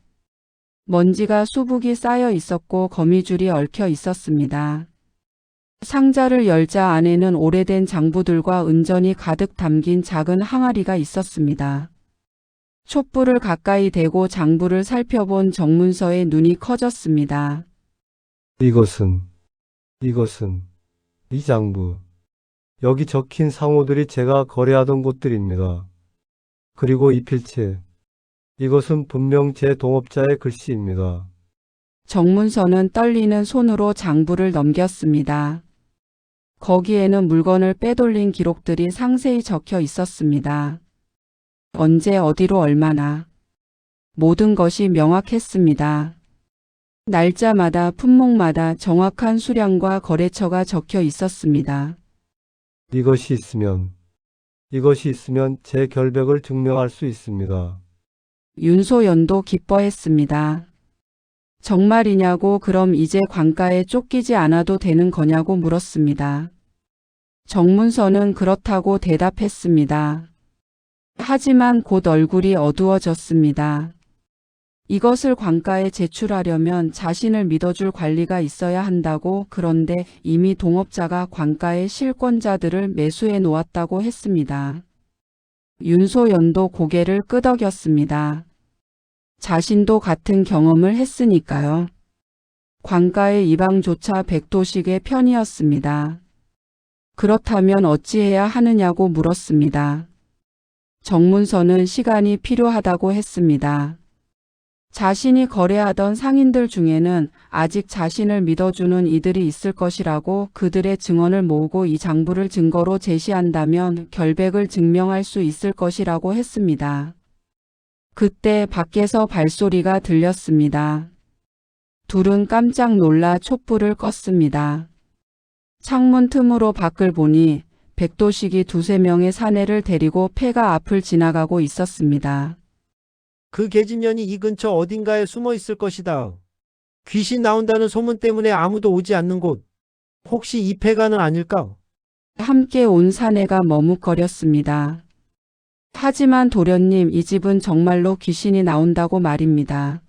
먼지가 수북이 쌓여 있었고 거미줄이 얽혀 있었습니다. 상자를 열자 안에는 오래된 장부들과 은전이 가득 담긴 작은 항아리가 있었습니다. 촛불을 가까이 대고 장부를 살펴본 정문서의 눈이 커졌습니다. 이것은 이 장부. 여기 적힌 상호들이 제가 거래하던 곳들입니다. 그리고 이 필체. 이것은 분명 제 동업자의 글씨입니다. 정문서는 떨리는 손으로 장부를 넘겼습니다. 거기에는 물건을 빼돌린 기록들이 상세히 적혀 있었습니다. 언제 어디로 얼마나. 모든 것이 명확했습니다. 날짜마다 품목마다 정확한 수량과 거래처가 적혀 있었습니다. 이것이 있으면 제 결백을 증명할 수 있습니다. 윤소연도 기뻐했습니다. 정말이냐고 그럼 이제 관가에 쫓기지 않아도 되는 거냐고 물었습니다. 정문서는 그렇다고 대답했습니다. 하지만 곧 얼굴이 어두워졌습니다. 이것을 관가에 제출하려면 자신을 믿어줄 관리가 있어야 한다고 그런데 이미 동업자가 관가의 실권자들을 매수해 놓았다고 했습니다. 윤소연도 고개를 끄덕였습니다. 자신도 같은 경험을 했으니까요. 관가의 이방조차 백도식의 편이었습니다. 그렇다면 어찌해야 하느냐고 물었습니다. 정문서는 시간이 필요하다고 했습니다. 자신이 거래하던 상인들 중에는 아직 자신을 믿어주는 이들이 있을 것이라고 그들의 증언을 모으고 이 장부를 증거로 제시한다면 결백을 증명할 수 있을 것이라고 했습니다. 그때 밖에서 발소리가 들렸습니다. 둘은 깜짝 놀라 촛불을 껐습니다. 창문 틈으로 밖을 보니 백도식이 두세 명의 사내를 데리고 폐가 앞을 지나가고 있었습니다. 그 계집년이 이 근처 어딘가에 숨어 있을 것이다. 귀신 나온다는 소문 때문에 아무도 오지 않는 곳. 혹시 이 폐가는 아닐까? 함께 온 사내가 머뭇거렸습니다. 하지만 도련님, 이 집은 정말로 귀신이 나온다고 말입니다.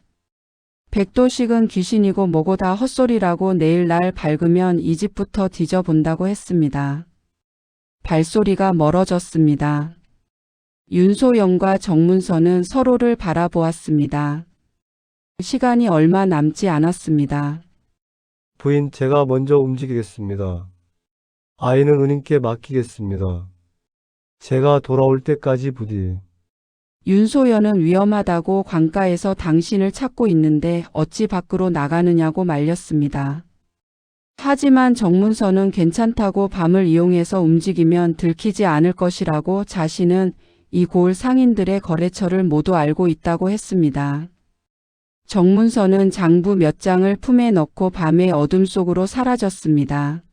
백도식은 귀신이고 뭐고 다 헛소리라고 내일 날 밝으면 이 집부터 뒤져본다고 했습니다. 발소리가 멀어졌습니다. 윤소영과 정문서는 서로를 바라보았습니다. 시간이 얼마 남지 않았습니다. 부인, 제가 먼저 움직이겠습니다. 아이는 은인께 맡기겠습니다. 제가 돌아올 때까지 부디. 윤소연은 위험하다고 관가에서 당신을 찾고 있는데 어찌 밖으로 나가느냐고 말렸습니다. 하지만 정문서는 괜찮다고 밤을 이용해서 움직이면 들키지 않을 것이라고 자신은 이 고을 상인들의 거래처를 모두 알고 있다고 했습니다. 정문서는 장부 몇 장을 품에 넣고 밤의 어둠 속으로 사라졌습니다.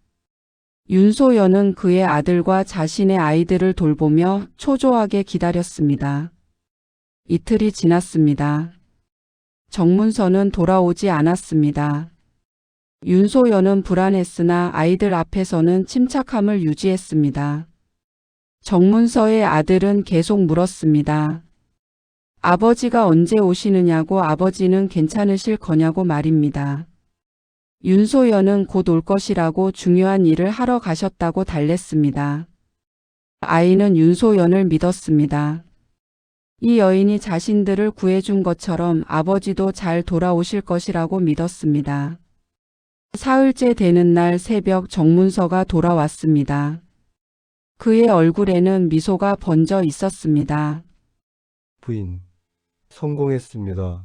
윤소연은 그의 아들과 자신의 아이들을 돌보며 초조하게 기다렸습니다. 이틀이 지났습니다. 정문서는 돌아오지 않았습니다. 윤소연은 불안했으나 아이들 앞에서는 침착함을 유지했습니다. 정문서의 아들은 계속 물었습니다. 아버지가 언제 오시느냐고. 아버지는 괜찮으실 거냐고 말입니다. 윤소연은 곧 올 것이라고 중요한 일을 하러 가셨다고 달랬습니다. 아이는 윤소연을 믿었습니다. 이 여인이 자신들을 구해준 것처럼 아버지도 잘 돌아오실 것이라고 믿었습니다. 사흘째 되는 날 새벽 정문서가 돌아왔습니다. 그의 얼굴에는 미소가 번져 있었습니다. 부인, 성공했습니다.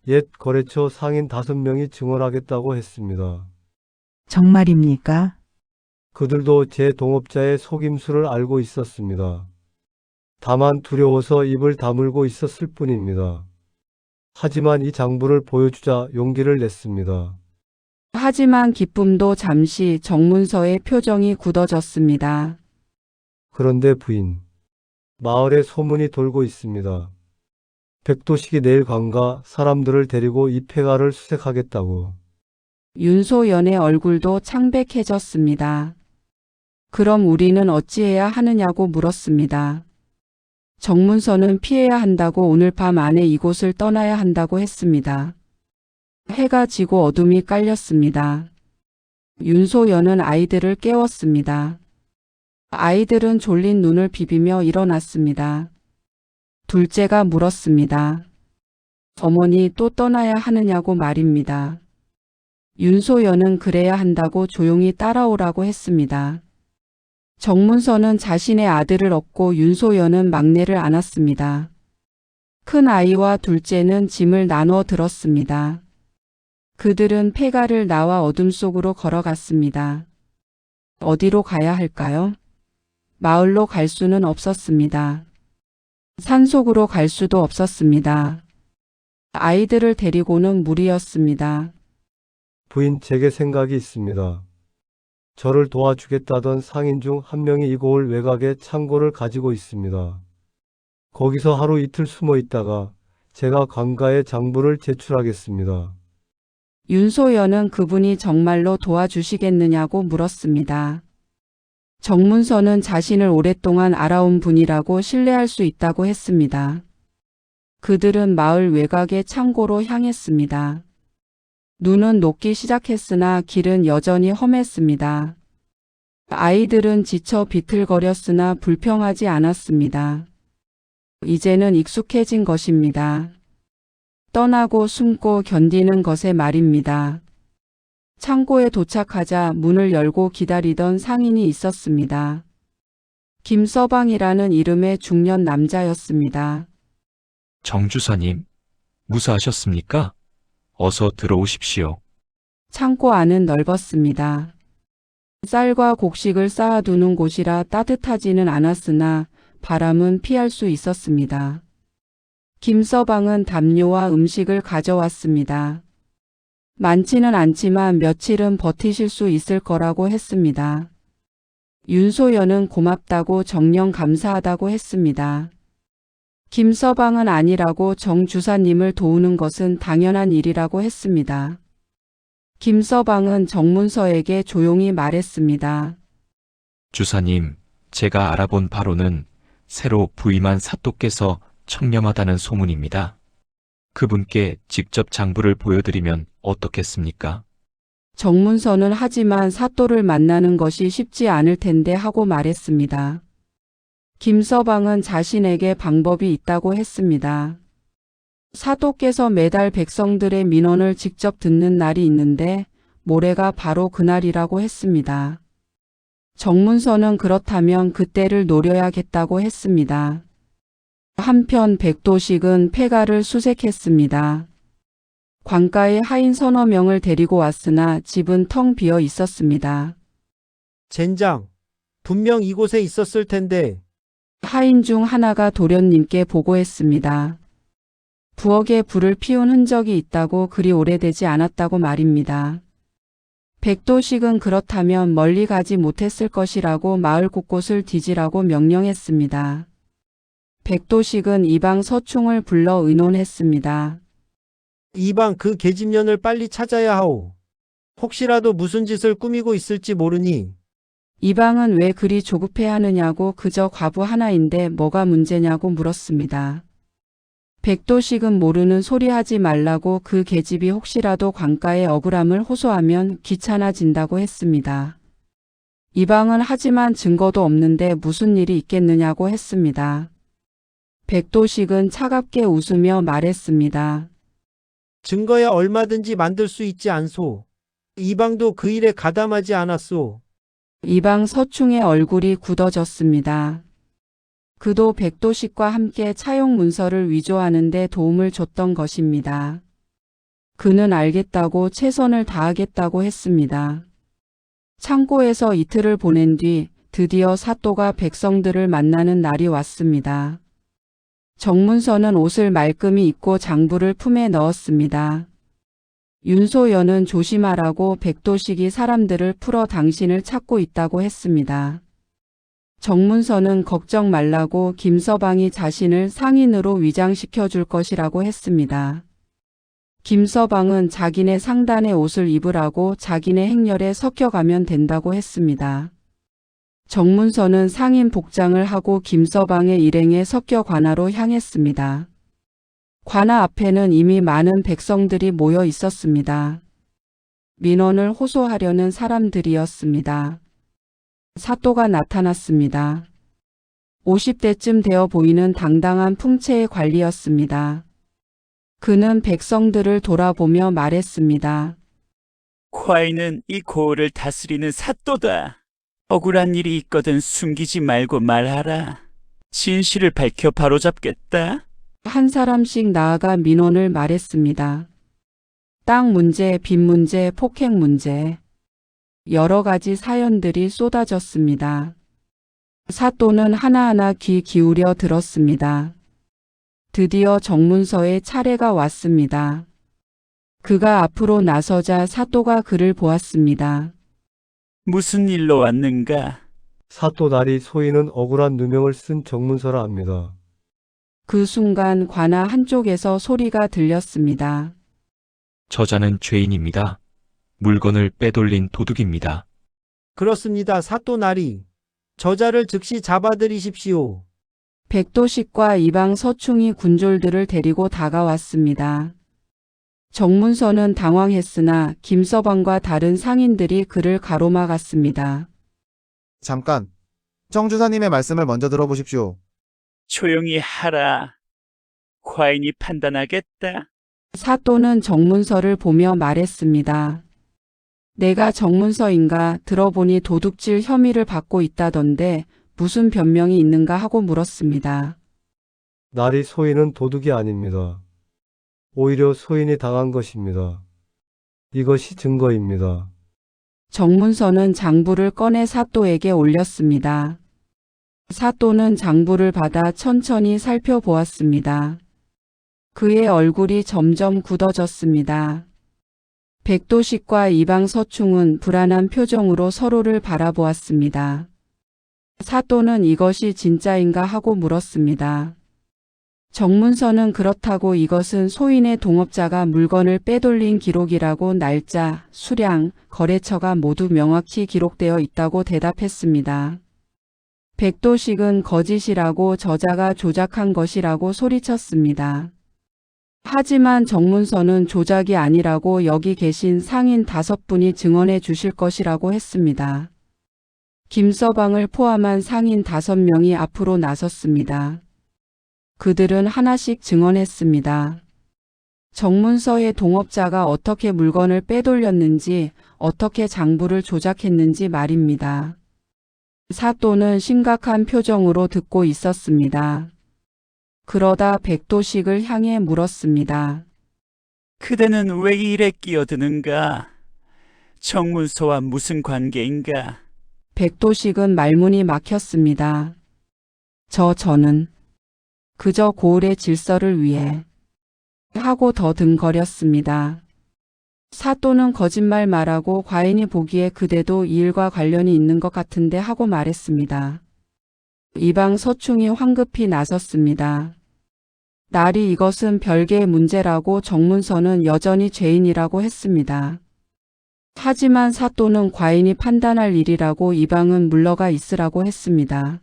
옛 거래처 상인 5명이 증언하겠다고 했습니다. 정말입니까? 그들도 제 동업자의 속임수를 알고 있었습니다. 다만 두려워서 입을 다물고 있었을 뿐입니다. 하지만 이 장부를 보여주자 용기를 냈습니다. 하지만 기쁨도 잠시 정문서의 표정이 굳어졌습니다. 그런데 부인, 마을에 소문이 돌고 있습니다. 백도식이 내일 관가 사람들을 데리고 이 폐가를 수색하겠다고. 윤소연의 얼굴도 창백해졌습니다. 그럼 우리는 어찌해야 하느냐고 물었습니다. 정문서는 피해야 한다고 오늘 밤 안에 이곳을 떠나야 한다고 했습니다. 해가 지고 어둠이 깔렸습니다. 윤소연은 아이들을 깨웠습니다. 아이들은 졸린 눈을 비비며 일어났습니다. 둘째가 물었습니다. 어머니 또 떠나야 하느냐고 말입니다. 윤소연은 그래야 한다고 조용히 따라오라고 했습니다. 정문서는 자신의 아들을 얻고 윤소연은 막내를 안았습니다. 큰 아이와 둘째는 짐을 나누어 들었습니다. 그들은 폐가를 나와 어둠 속으로 걸어갔습니다. 어디로 가야 할까요? 마을로 갈 수는 없었습니다. 산속으로 갈 수도 없었습니다. 아이들을 데리고는 무리였습니다. 부인, 제게 생각이 있습니다. 저를 도와주겠다던 상인 중 한 명이 이 고을 외곽에 창고를 가지고 있습니다. 거기서 하루 이틀 숨어 있다가 제가 관가에 장부를 제출하겠습니다. 윤소연은 그분이 정말로 도와주시겠느냐고 물었습니다. 정문서는 자신을 오랫동안 알아온 분이라고 신뢰할 수 있다고 했습니다. 그들은 마을 외곽의 창고로 향했습니다. 눈은 녹기 시작했으나 길은 여전히 험했습니다. 아이들은 지쳐 비틀거렸으나 불평하지 않았습니다. 이제는 익숙해진 것입니다. 떠나고 숨고 견디는 것에 말입니다. 창고에 도착하자 문을 열고 기다리던 상인이 있었습니다. 김서방이라는 이름의 중년 남자였습니다. 정 주사님, 무사하셨습니까? 어서 들어오십시오. 창고 안은 넓었습니다. 쌀과 곡식을 쌓아두는 곳이라 따뜻하지는 않았으나 바람은 피할 수 있었습니다. 김서방은 담요와 음식을 가져왔습니다. 많지는 않지만 며칠은 버티실 수 있을 거라고 했습니다. 윤소연은 고맙다고 정녕 감사하다고 했습니다. 김서방은 아니라고 정 주사님을 도우는 것은 당연한 일이라고 했습니다. 김서방은 정문서에게 조용히 말했습니다. 주사님, 제가 알아본 바로는 새로 부임한 사또께서 청렴하다는 소문입니다. 그분께 직접 장부를 보여드리면 어떻겠습니까? 정문서는 하지만 사또를 만나는 것이 쉽지 않을 텐데 하고 말했습니다. 김서방은 자신에게 방법이 있다고 했습니다. 사또께서 매달 백성들의 민원을 직접 듣는 날이 있는데 모레가 바로 그날이라고 했습니다. 정문서는 그렇다면 그때를 노려야겠다고 했습니다. 한편 백도식은 폐가를 수색했습니다. 관가에 하인 서너 명을 데리고 왔으나 집은 텅 비어 있었습니다. 젠장, 분명 이곳에 있었을 텐데. 하인 중 하나가 도련님께 보고했습니다. 부엌에 불을 피운 흔적이 있다고 그리 오래되지 않았다고 말입니다. 백도식은 그렇다면 멀리 가지 못했을 것이라고 마을 곳곳을 뒤지라고 명령했습니다. 백도식은 이방 서충을 불러 의논했습니다. 이방 그 계집년을 빨리 찾아야 하오. 혹시라도 무슨 짓을 꾸미고 있을지 모르니. 이방은 왜 그리 조급해하느냐고 그저 과부 하나인데 뭐가 문제냐고 물었습니다. 백도식은 모르는 소리 하지 말라고 그 계집이 혹시라도 관가에 억울함을 호소하면 귀찮아진다고 했습니다. 이방은 하지만 증거도 없는데 무슨 일이 있겠느냐고 했습니다. 백도식은 차갑게 웃으며 말했습니다. 증거야 얼마든지 만들 수 있지 않소. 이방도 그 일에 가담하지 않았소. 이방 서충의 얼굴이 굳어졌습니다. 그도 백도식과 함께 차용 문서를 위조하는 데 도움을 줬던 것입니다. 그는 알겠다고 최선을 다하겠다고 했습니다. 창고에서 이틀을 보낸 뒤 드디어 사또가 백성들을 만나는 날이 왔습니다. 정문서는 옷을 말끔히 입고 장부를 품에 넣었습니다. 윤소연은 조심하라고 백도식이 사람들을 풀어 당신을 찾고 있다고 했습니다. 정문서는 걱정 말라고 김서방이 자신을 상인으로 위장시켜 줄 것이라고 했습니다. 김서방은 자기네 상단의 옷을 입으라고 자기네 행렬에 섞여가면 된다고 했습니다. 정문서는 상인 복장을 하고 김서방의 일행에 섞여 관하로 향했습니다. 관아 앞에는 이미 많은 백성들이 모여 있었습니다. 민원을 호소하려는 사람들이었습니다. 사또가 나타났습니다. 50대쯤 되어 보이는 당당한 풍채의 관리였습니다. 그는 백성들을 돌아보며 말했습니다. 콰이는 이 고을을 다스리는 사또다. 억울한 일이 있거든 숨기지 말고 말하라. 진실을 밝혀 바로잡겠다. 한 사람씩 나아가 민원을 말했습니다. 땅 문제, 빚 문제, 폭행 문제. 여러 가지 사연들이 쏟아졌습니다. 사또는 하나하나 귀 기울여 들었습니다. 드디어 정문서의 차례가 왔습니다. 그가 앞으로 나서자 사또가 그를 보았습니다. 무슨 일로 왔는가? 사또 나리 소인은 억울한 누명을 쓴 정문서라 합니다. 그 순간 관아 한쪽에서 소리가 들렸습니다. 저자는 죄인입니다. 물건을 빼돌린 도둑입니다. 그렇습니다. 사또 나리. 저자를 즉시 잡아들이십시오. 백도식과 이방 서충이 군졸들을 데리고 다가왔습니다. 정문서는 당황했으나 김서방과 다른 상인들이 그를 가로막았습니다. 잠깐, 정 주사님의 말씀을 먼저 들어보십시오. 조용히 하라. 콰인이 판단하겠다. 사또는 정문서를 보며 말했습니다. 내가 정문서인가 들어보니 도둑질 혐의를 받고 있다던데 무슨 변명이 있는가 하고 물었습니다. 나리 소인은 도둑이 아닙니다. 오히려 소인이 당한 것입니다. 이것이 증거입니다. 정문서는 장부를 꺼내 사또에게 올렸습니다. 사또는 장부를 받아 천천히 살펴보았습니다. 그의 얼굴이 점점 굳어졌습니다. 백도식과 이방 서충은 불안한 표정으로 서로를 바라보았습니다. 사또는 이것이 진짜인가 하고 물었습니다. 정문서는 그렇다고 이것은 소인의 동업자가 물건을 빼돌린 기록이라고 날짜, 수량, 거래처가 모두 명확히 기록되어 있다고 대답했습니다. 백도식은 거짓이라고 저자가 조작한 것이라고 소리쳤습니다. 하지만 정문서는 조작이 아니라고 여기 계신 상인 5분이 증언해 주실 것이라고 했습니다. 김서방을 포함한 상인 5명이 앞으로 나섰습니다. 그들은 하나씩 증언했습니다. 정문서의 동업자가 어떻게 물건을 빼돌렸는지, 어떻게 장부를 조작했는지 말입니다. 사또는 심각한 표정으로 듣고 있었습니다. 그러다 백도식을 향해 물었습니다. 그대는 왜 이 일에 끼어드는가? 정문서와 무슨 관계인가? 백도식은 말문이 막혔습니다. 저는 그저 고을의 질서를 위해 하고 더듬거렸습니다. 사또는 거짓말 말하고 과인이 보기에 그대도 이 일과 관련이 있는 것 같은데 하고 말했습니다. 이방 서충이 황급히 나섰습니다. 날이 이것은 별개의 문제라고 정문서는 여전히 죄인이라고 했습니다. 하지만 사또는 과인이 판단할 일이라고 이방은 물러가 있으라고 했습니다.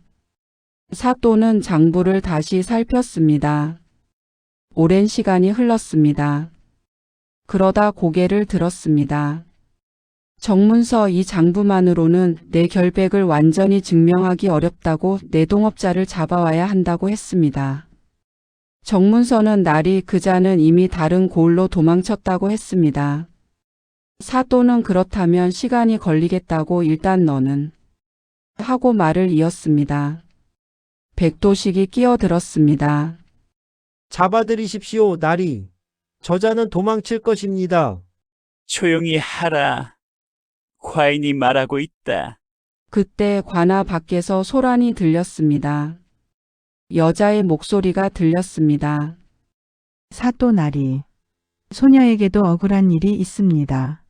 사또는 장부를 다시 살폈습니다. 오랜 시간이 흘렀습니다. 그러다 고개를 들었습니다. 정문서 이 장부만으로는 내 결백을 완전히 증명하기 어렵다고 내 동업자를 잡아와야 한다고 했습니다. 정문서는 날이 그자는 이미 다른 고을로 도망쳤다고 했습니다. 사또는 그렇다면 시간이 걸리겠다고 일단 너는 하고 말을 이었습니다. 백도식이 끼어들었습니다. 잡아들이십시오, 나리. 저자는 도망칠 것입니다. 조용히 하라. 콰인이 말하고 있다. 그때 관아 밖에서 소란이 들렸습니다. 여자의 목소리가 들렸습니다. 사또 나리. 소녀에게도 억울한 일이 있습니다.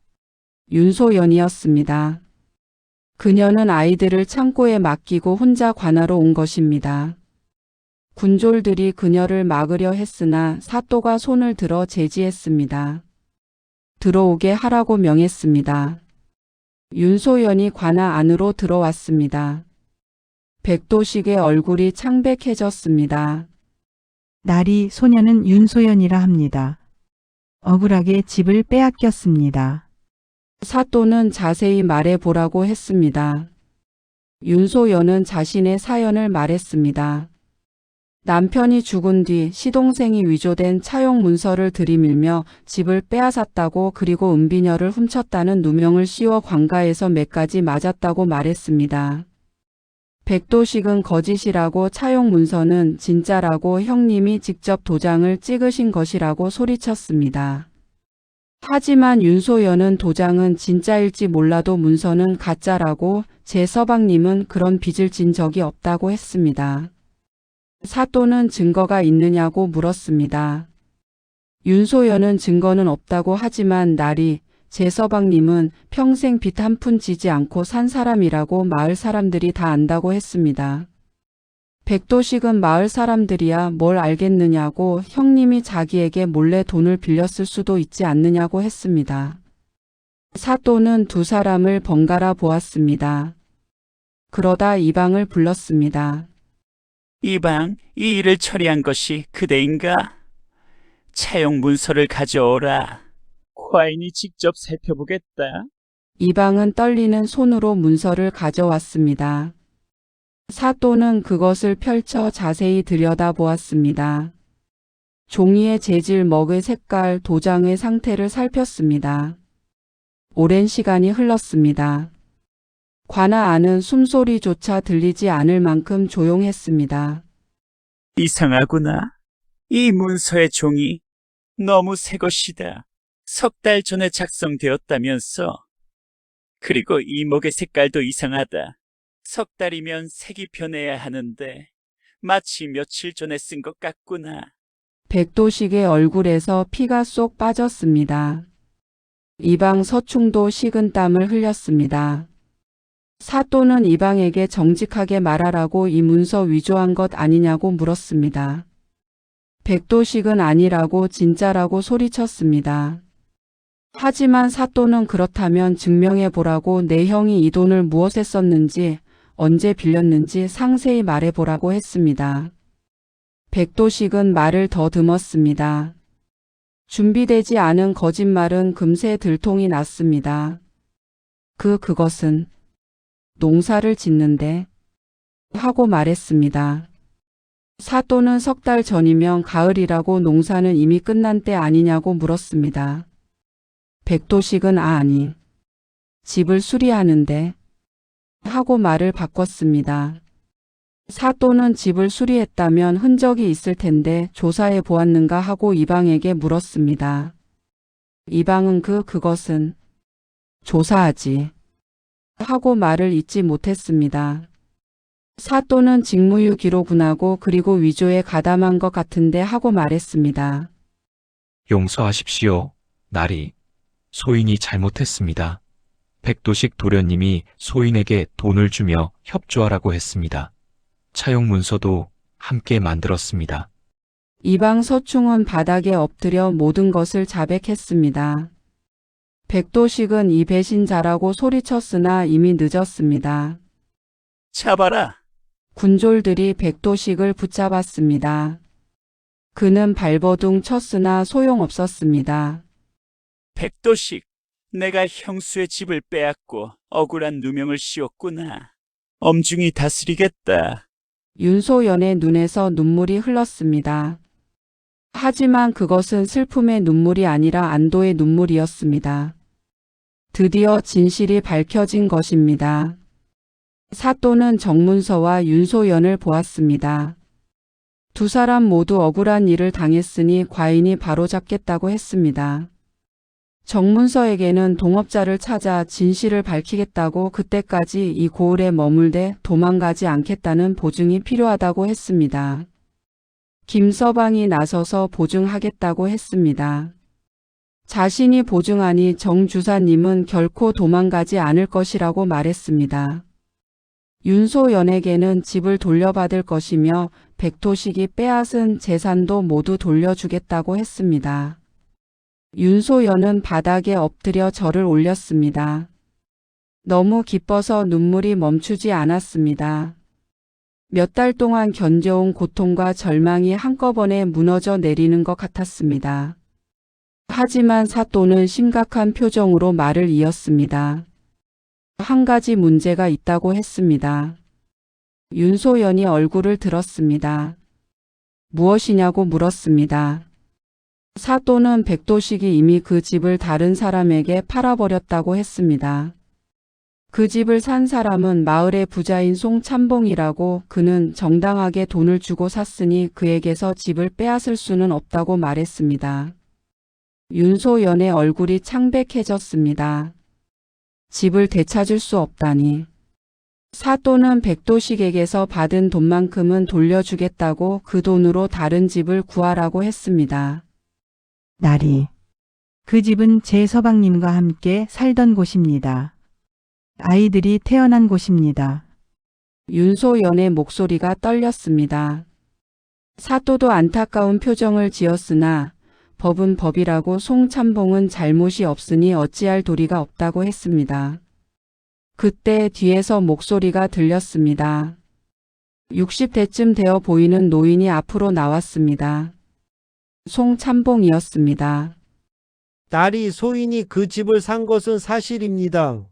윤소연이었습니다. 그녀는 아이들을 창고에 맡기고 혼자 관아로 온 것입니다. 군졸들이 그녀를 막으려 했으나 사또가 손을 들어 제지했습니다. 들어오게 하라고 명했습니다. 윤소연이 관아 안으로 들어왔습니다. 백도식의 얼굴이 창백해졌습니다. 나리 소녀는 윤소연이라 합니다. 억울하게 집을 빼앗겼습니다. 사또는 자세히 말해보라고 했습니다. 윤소연은 자신의 사연을 말했습니다. 남편이 죽은 뒤 시동생이 위조된 차용 문서를 들이밀며 집을 빼앗았다고 그리고 은비녀를 훔쳤다는 누명을 씌워 관가에서 몇 가지 맞았다고 말했습니다. 백도식은 거짓이라고 차용 문서는 진짜라고 형님이 직접 도장을 찍으신 것이라고 소리쳤습니다. 하지만 윤소연은 도장은 진짜일지 몰라도 문서는 가짜라고 제 서방님은 그런 빚을 진 적이 없다고 했습니다. 사또는 증거가 있느냐고 물었습니다. 윤소연은 증거는 없다고 하지만 나리, 제 서방님은 평생 빚 한 푼 지지 않고 산 사람이라고 마을 사람들이 다 안다고 했습니다. 백도식은 마을 사람들이야 뭘 알겠느냐고 형님이 자기에게 몰래 돈을 빌렸을 수도 있지 않느냐고 했습니다. 사또는 두 사람을 번갈아 보았습니다. 그러다 이방을 불렀습니다. 이방, 이 일을 처리한 것이 그대인가? 차용 문서를 가져오라. 과인이 직접 살펴보겠다. 이방은 떨리는 손으로 문서를 가져왔습니다. 사또는 그것을 펼쳐 자세히 들여다보았습니다. 종이의 재질, 먹의 색깔, 도장의 상태를 살폈습니다. 오랜 시간이 흘렀습니다. 관아 안은 숨소리조차 들리지 않을 만큼 조용했습니다. 이상하구나. 이 문서의 종이 너무 새 것이다. 석 달 전에 작성되었다면서. 그리고 이 목의 색깔도 이상하다. 석 달이면 색이 변해야 하는데 마치 며칠 전에 쓴 것 같구나. 백도식의 얼굴에서 피가 쏙 빠졌습니다. 이방 서충도 식은 땀을 흘렸습니다. 사또는 이방에게 정직하게 말하라고 이 문서 위조한 것 아니냐고 물었습니다. 백도식은 아니라고 진짜라고 소리쳤습니다. 하지만 사또는 그렇다면 증명해 보라고 내 형이 이 돈을 무엇에 썼는지, 언제 빌렸는지 상세히 말해 보라고 했습니다. 백도식은 말을 더듬었습니다. 준비되지 않은 거짓말은 금세 들통이 났습니다. 그것은 농사를 짓는데 하고 말했습니다. 사또는 석 달 전이면 가을이라고 농사는 이미 끝난 때 아니냐고 물었습니다. 백도식은 아니, 집을 수리하는데 하고 말을 바꿨습니다. 사또는 집을 수리했다면 흔적이 있을 텐데 조사해 보았는가 하고 이방에게 물었습니다. 이방은 그것은 조사하지 하고 말을 잇지 못했습니다. 사또는 직무유기로군하고 그리고 위조에 가담한 것 같은데 하고 말했습니다. 용서하십시오, 나리. 소인이 잘못했습니다. 백도식 도련님이 소인에게 돈을 주며 협조하라고 했습니다. 차용 문서도 함께 만들었습니다. 이방 서충은 바닥에 엎드려 모든 것을 자백했습니다. 백도식은 이 배신자라고 소리쳤으나 이미 늦었습니다. 잡아라. 군졸들이 백도식을 붙잡았습니다. 그는 발버둥 쳤으나 소용없었습니다. 백도식, 내가 형수의 집을 빼앗고 억울한 누명을 씌웠구나. 엄중히 다스리겠다. 윤소연의 눈에서 눈물이 흘렀습니다. 하지만 그것은 슬픔의 눈물이 아니라 안도의 눈물이었습니다. 드디어 진실이 밝혀진 것입니다. 사또는 정문서와 윤소연을 보았습니다. 두 사람 모두 억울한 일을 당했으니 과인이 바로잡겠다고 했습니다. 정문서에게는 동업자를 찾아 진실을 밝히겠다고 그때까지 이 고을에 머물되 도망가지 않겠다는 보증이 필요하다고 했습니다. 김서방이 나서서 보증하겠다고 했습니다. 자신이 보증하니 정 주사님은 결코 도망가지 않을 것이라고 말했습니다. 윤소연에게는 집을 돌려받을 것이며 백도식이 빼앗은 재산도 모두 돌려주겠다고 했습니다. 윤소연은 바닥에 엎드려 절을 올렸습니다. 너무 기뻐서 눈물이 멈추지 않았습니다. 몇 달 동안 견뎌온 고통과 절망이 한꺼번에 무너져 내리는 것 같았습니다. 하지만 사또는 심각한 표정으로 말을 이었습니다. 한 가지 문제가 있다고 했습니다. 윤소연이 얼굴을 들었습니다. 무엇이냐고 물었습니다. 사또는 백도식이 이미 그 집을 다른 사람에게 팔아버렸다고 했습니다. 그 집을 산 사람은 마을의 부자인 송참봉이라고 그는 정당하게 돈을 주고 샀으니 그에게서 집을 빼앗을 수는 없다고 말했습니다. 윤소연의 얼굴이 창백해졌습니다. 집을 되찾을 수 없다니. 사또는 백도식에게서 받은 돈만큼은 돌려주겠다고 그 돈으로 다른 집을 구하라고 했습니다. 나리. 그 집은 제 서방님과 함께 살던 곳입니다. 아이들이 태어난 곳입니다. 윤소연의 목소리가 떨렸습니다. 사또도 안타까운 표정을 지었으나 법은 법이라고 송참봉은 잘못이 없으니 어찌할 도리가 없다고 했습니다. 그때 뒤에서 목소리가 들렸습니다. 60대쯤 되어 보이는 노인이 앞으로 나왔습니다. 송참봉이었습니다. 딸이 소인이 그 집을 산 것은 사실입니다.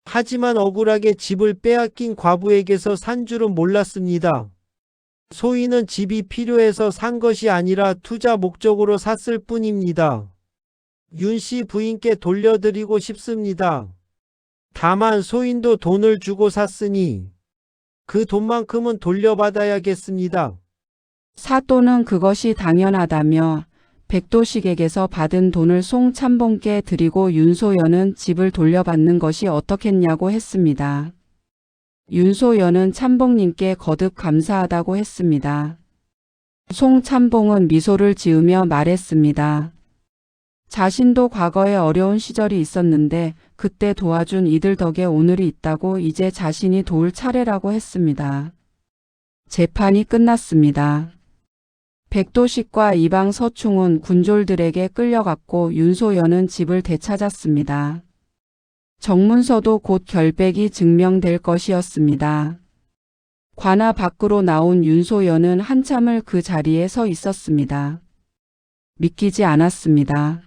하지만 억울하게 집을 빼앗긴 과부에게서 산 줄은 몰랐습니다. 소인은 집이 필요해서 산 것이 아니라 투자 목적으로 샀을 뿐입니다. 윤 씨 부인께 돌려드리고 싶습니다. 다만 소인도 돈을 주고 샀으니 그 돈만큼은 돌려받아야겠습니다. 사또는 그것이 당연하다며 백도식에게서 받은 돈을 송참봉께 드리고 윤소연은 집을 돌려받는 것이 어떻겠냐고 했습니다. 윤소연은 참봉님께 거듭 감사하다고 했습니다. 송참봉은 미소를 지으며 말했습니다. 자신도 과거에 어려운 시절이 있었는데 그때 도와준 이들 덕에 오늘이 있다고 이제 자신이 도울 차례라고 했습니다. 재판이 끝났습니다. 백도식과 이방 서충은 군졸들에게 끌려갔고 윤소연은 집을 되찾았습니다. 정문서도 곧 결백이 증명될 것이었습니다. 관아 밖으로 나온 윤소연은 한참을 그 자리에 서 있었습니다. 믿기지 않았습니다.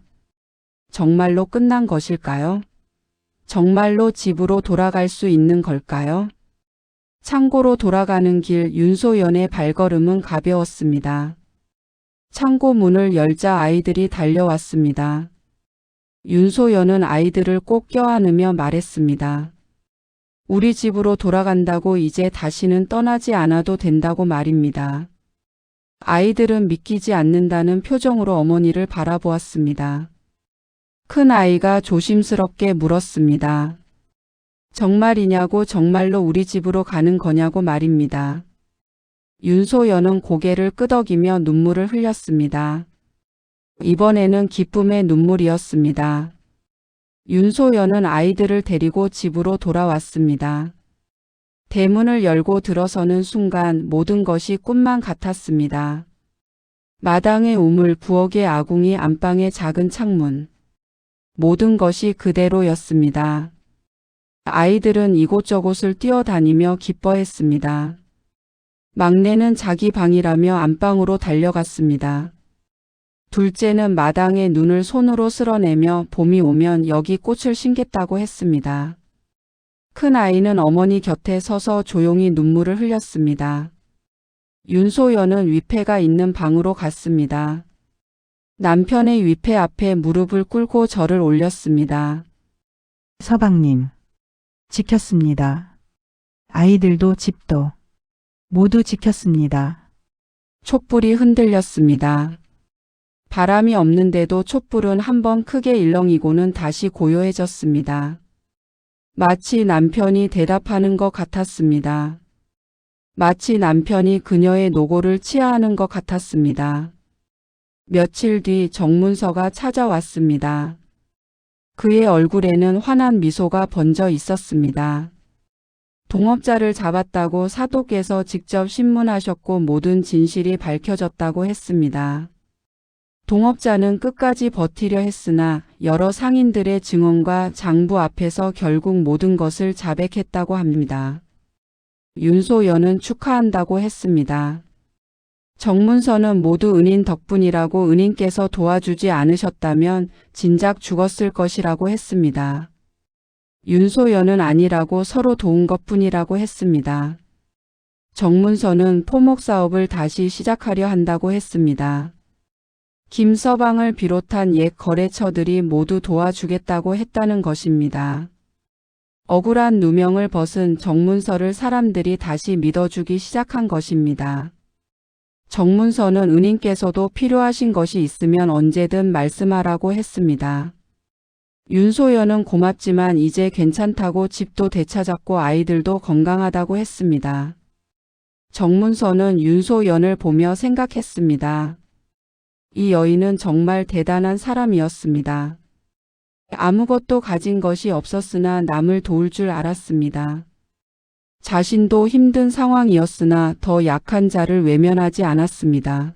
정말로 끝난 것일까요? 정말로 집으로 돌아갈 수 있는 걸까요? 창고로 돌아가는 길 윤소연의 발걸음은 가벼웠습니다. 창고 문을 열자 아이들이 달려왔습니다. 윤소연은 아이들을 꼭 껴안으며 말했습니다. 우리 집으로 돌아간다고 이제 다시는 떠나지 않아도 된다고 말입니다. 아이들은 믿기지 않는다는 표정으로 어머니를 바라보았습니다. 큰 아이가 조심스럽게 물었습니다. 정말이냐고 정말로 우리 집으로 가는 거냐고 말입니다. 윤소연은 고개를 끄덕이며 눈물을 흘렸습니다. 이번에는 기쁨의 눈물이었습니다. 윤소연은 아이들을 데리고 집으로 돌아왔습니다. 대문을 열고 들어서는 순간 모든 것이 꿈만 같았습니다. 마당의 우물, 부엌의 아궁이, 안방의 작은 창문. 모든 것이 그대로였습니다. 아이들은 이곳저곳을 뛰어다니며 기뻐했습니다. 막내는 자기 방이라며 안방으로 달려갔습니다. 둘째는 마당에 눈을 손으로 쓸어내며 봄이 오면 여기 꽃을 심겠다고 했습니다. 큰 아이는 어머니 곁에 서서 조용히 눈물을 흘렸습니다. 윤소연은 위패가 있는 방으로 갔습니다. 남편의 위패 앞에 무릎을 꿇고 절을 올렸습니다. 서방님. 지켰습니다. 아이들도 집도 모두 지켰습니다. 촛불이 흔들렸습니다. 바람이 없는데도 촛불은 한번 크게 일렁이고는 다시 고요해졌습니다. 마치 남편이 대답하는 것 같았습니다. 마치 남편이 그녀의 노고를 치하하는 것 같았습니다. 며칠 뒤 정문서가 찾아왔습니다. 그의 얼굴에는 환한 미소가 번져 있었습니다. 동업자를 잡았다고 사독께서 직접 신문하셨고 모든 진실이 밝혀졌다고 했습니다. 동업자는 끝까지 버티려 했으나 여러 상인들의 증언과 장부 앞에서 결국 모든 것을 자백했다고 합니다. 윤소연은 축하한다고 했습니다. 정문서는 모두 은인 덕분이라고 은인께서 도와주지 않으셨다면 진작 죽었을 것이라고 했습니다. 윤소연은 아니라고 서로 도운 것뿐이라고 했습니다. 정문서는 포목사업을 다시 시작하려 한다고 했습니다. 김서방을 비롯한 옛 거래처들이 모두 도와주겠다고 했다는 것입니다. 억울한 누명을 벗은 정문서를 사람들이 다시 믿어주기 시작한 것입니다. 정문서는 은인께서도 필요하신 것이 있으면 언제든 말씀하라고 했습니다. 윤소연은 고맙지만 이제 괜찮다고 집도 되찾았고 아이들도 건강하다고 했습니다. 정문서는 윤소연을 보며 생각했습니다. 이 여인은 정말 대단한 사람이었습니다. 아무것도 가진 것이 없었으나 남을 도울 줄 알았습니다. 자신도 힘든 상황이었으나 더 약한 자를 외면하지 않았습니다.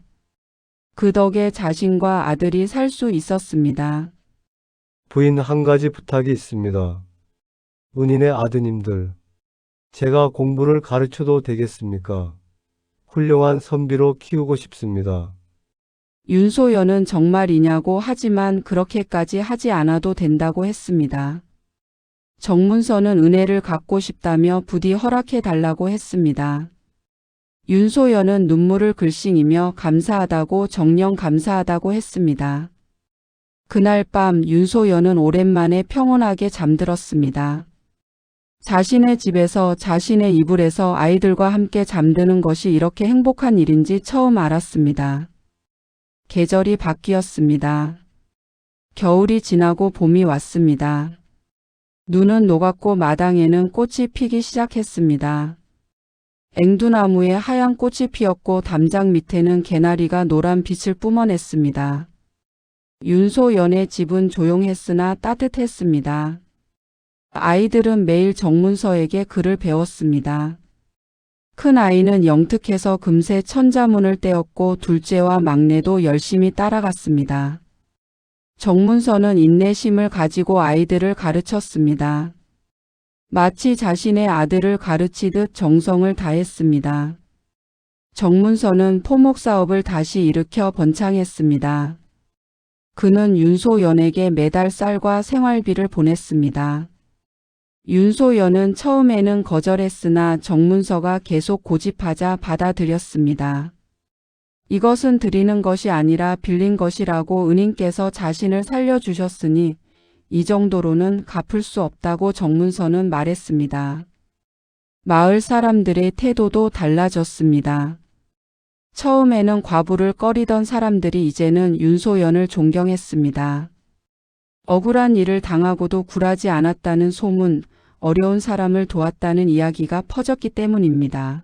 그 덕에 자신과 아들이 살 수 있었습니다. 부인 한 가지 부탁이 있습니다. 은인의 아드님들, 제가 공부를 가르쳐도 되겠습니까? 훌륭한 선비로 키우고 싶습니다. 윤소연은 정말이냐고 하지만 그렇게까지 하지 않아도 된다고 했습니다. 정문서는 은혜를 갚고 싶다며 부디 허락해 달라고 했습니다. 윤소연은 눈물을 글썽이며 감사하다고 정녕 감사하다고 했습니다. 그날 밤 윤소연은 오랜만에 평온하게 잠들었습니다. 자신의 집에서 자신의 이불에서 아이들과 함께 잠드는 것이 이렇게 행복한 일인지 처음 알았습니다. 계절이 바뀌었습니다. 겨울이 지나고 봄이 왔습니다. 눈은 녹았고 마당에는 꽃이 피기 시작했습니다. 앵두나무에 하얀 꽃이 피었고 담장 밑에는 개나리가 노란 빛을 뿜어냈습니다. 윤소연의 집은 조용했으나 따뜻했습니다. 아이들은 매일 정문서에게 글을 배웠습니다. 큰 아이는 영특해서 금세 천자문을 떼었고 둘째와 막내도 열심히 따라갔습니다. 정문서는 인내심을 가지고 아이들을 가르쳤습니다. 마치 자신의 아들을 가르치듯 정성을 다했습니다. 정문서는 포목사업을 다시 일으켜 번창했습니다. 그는 윤소연에게 매달 쌀과 생활비를 보냈습니다. 윤소연은 처음에는 거절했으나 정문서가 계속 고집하자 받아들였습니다. 이것은 드리는 것이 아니라 빌린 것이라고 은인께서 자신을 살려주셨으니 이 정도로는 갚을 수 없다고 정문서는 말했습니다. 마을 사람들의 태도도 달라졌습니다. 처음에는 과부를 꺼리던 사람들이 이제는 윤소연을 존경했습니다. 억울한 일을 당하고도 굴하지 않았다는 소문, 어려운 사람을 도왔다는 이야기가 퍼졌기 때문입니다.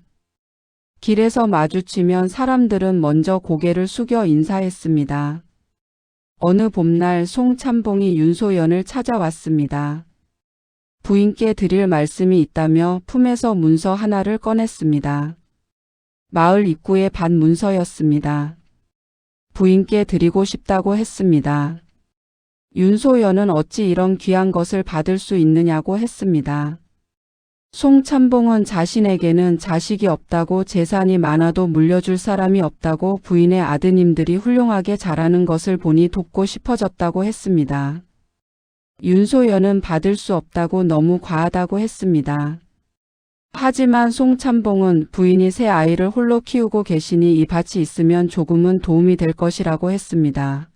길에서 마주치면 사람들은 먼저 고개를 숙여 인사했습니다. 어느 봄날 송참봉이 윤소연을 찾아왔습니다. 부인께 드릴 말씀이 있다며 품에서 문서 하나를 꺼냈습니다. 마을 입구의 반문서였습니다. 부인께 드리고 싶다고 했습니다. 윤소연은 어찌 이런 귀한 것을 받을 수 있느냐고 했습니다. 송참봉은 자신에게는 자식이 없다고 재산이 많아도 물려줄 사람이 없다고 부인의 아드님들이 훌륭하게 자라는 것을 보니 돕고 싶어졌다고 했습니다. 윤소연은 받을 수 없다고 너무 과하다고 했습니다. 하지만 송참봉은 부인이 새 아이를 홀로 키우고 계시니 이 밭이 있으면 조금은 도움이 될 것이라고 했습니다.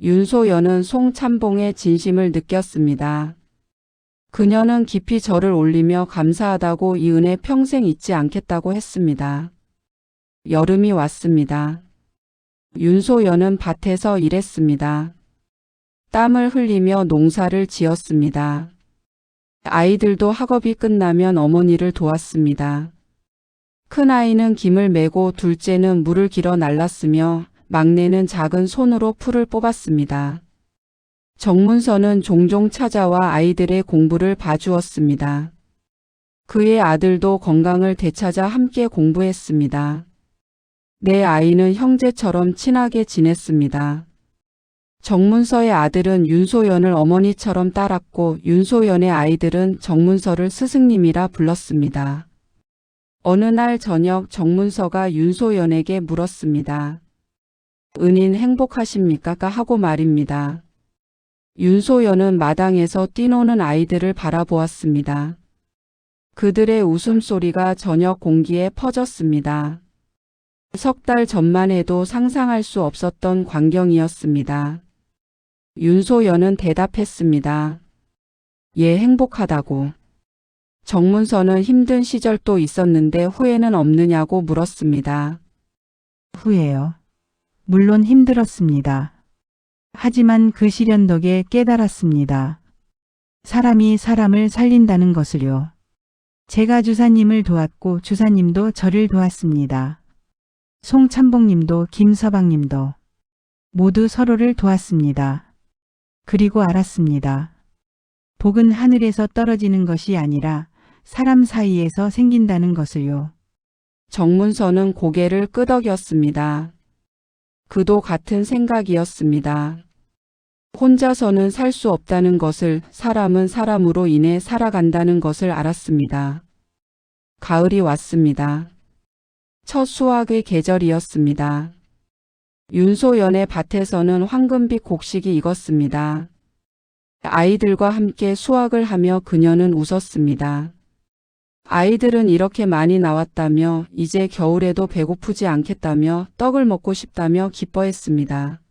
윤소연은 송참봉의 진심을 느꼈습니다. 그녀는 깊이 절을 올리며 감사하다고 이 은혜 평생 잊지 않겠다고 했습니다. 여름이 왔습니다. 윤소연은 밭에서 일했습니다. 땀을 흘리며 농사를 지었습니다. 아이들도 학업이 끝나면 어머니를 도왔습니다. 큰아이는 김을 메고 둘째는 물을 길어 날랐으며 막내는 작은 손으로 풀을 뽑았습니다. 정문서는 종종 찾아와 아이들의 공부를 봐주었습니다. 그의 아들도 건강을 되찾아 함께 공부했습니다. 내 아이는 형제처럼 친하게 지냈습니다. 정문서의 아들은 윤소연을 어머니처럼 따랐고 윤소연의 아이들은 정문서를 스승님이라 불렀습니다. 어느 날 저녁 정문서가 윤소연에게 물었습니다. 은인 행복하십니까? 하고 말입니다. 윤소연은 마당에서 뛰노는 아이들을 바라보았습니다. 그들의 웃음소리가 저녁 공기에 퍼졌습니다. 석 달 전만 해도 상상할 수 없었던 광경이었습니다. 윤소연은 대답했습니다. 예, 행복하다고. 정문서는 힘든 시절도 있었는데 후회는 없느냐고 물었습니다. 후회요. 물론 힘들었습니다. 하지만 그 시련 덕에 깨달았습니다. 사람이 사람을 살린다는 것을요. 제가 주사님을 도왔고 주사님도 저를 도왔습니다. 송찬복님도 김서방님도 모두 서로를 도왔습니다. 그리고 알았습니다. 복은 하늘에서 떨어지는 것이 아니라 사람 사이에서 생긴다는 것을요. 정문서는 고개를 끄덕였습니다. 그도 같은 생각이었습니다. 혼자서는 살 수 없다는 것을, 사람은 사람으로 인해 살아간다는 것을 알았습니다. 가을이 왔습니다. 첫 수확의 계절이었습니다. 윤소연의 밭에서는 황금빛 곡식이 익었습니다. 아이들과 함께 수확을 하며 그녀는 웃었습니다. 아이들은 이렇게 많이 나왔다며 이제 겨울에도 배고프지 않겠다며 떡을 먹고 싶다며 기뻐했습니다.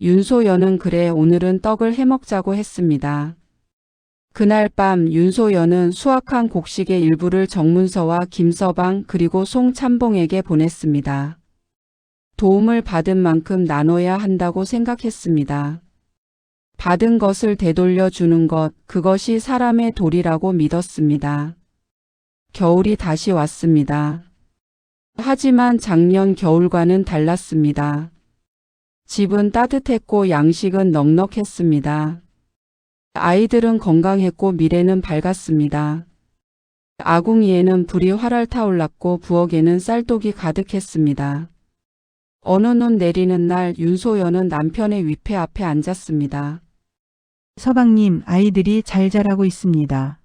윤소연은 그래 오늘은 떡을 해먹자고 했습니다. 그날 밤 윤소연은 수확한 곡식의 일부를 정문서와 김서방 그리고 송찬봉에게 보냈습니다. 도움을 받은 만큼 나눠야 한다고 생각했습니다. 받은 것을 되돌려 주는 것, 그것이 사람의 도리라고 믿었습니다. 겨울이 다시 왔습니다. 하지만 작년 겨울과는 달랐습니다. 집은 따뜻했고 양식은 넉넉했습니다. 아이들은 건강했고 미래는 밝았습니다. 아궁이에는 불이 활활 타올랐고 부엌에는 쌀독이 가득했습니다. 어느 눈 내리는 날 윤소연은 남편의 위패 앞에 앉았습니다. 서방님, 아이들이 잘 자라고 있습니다.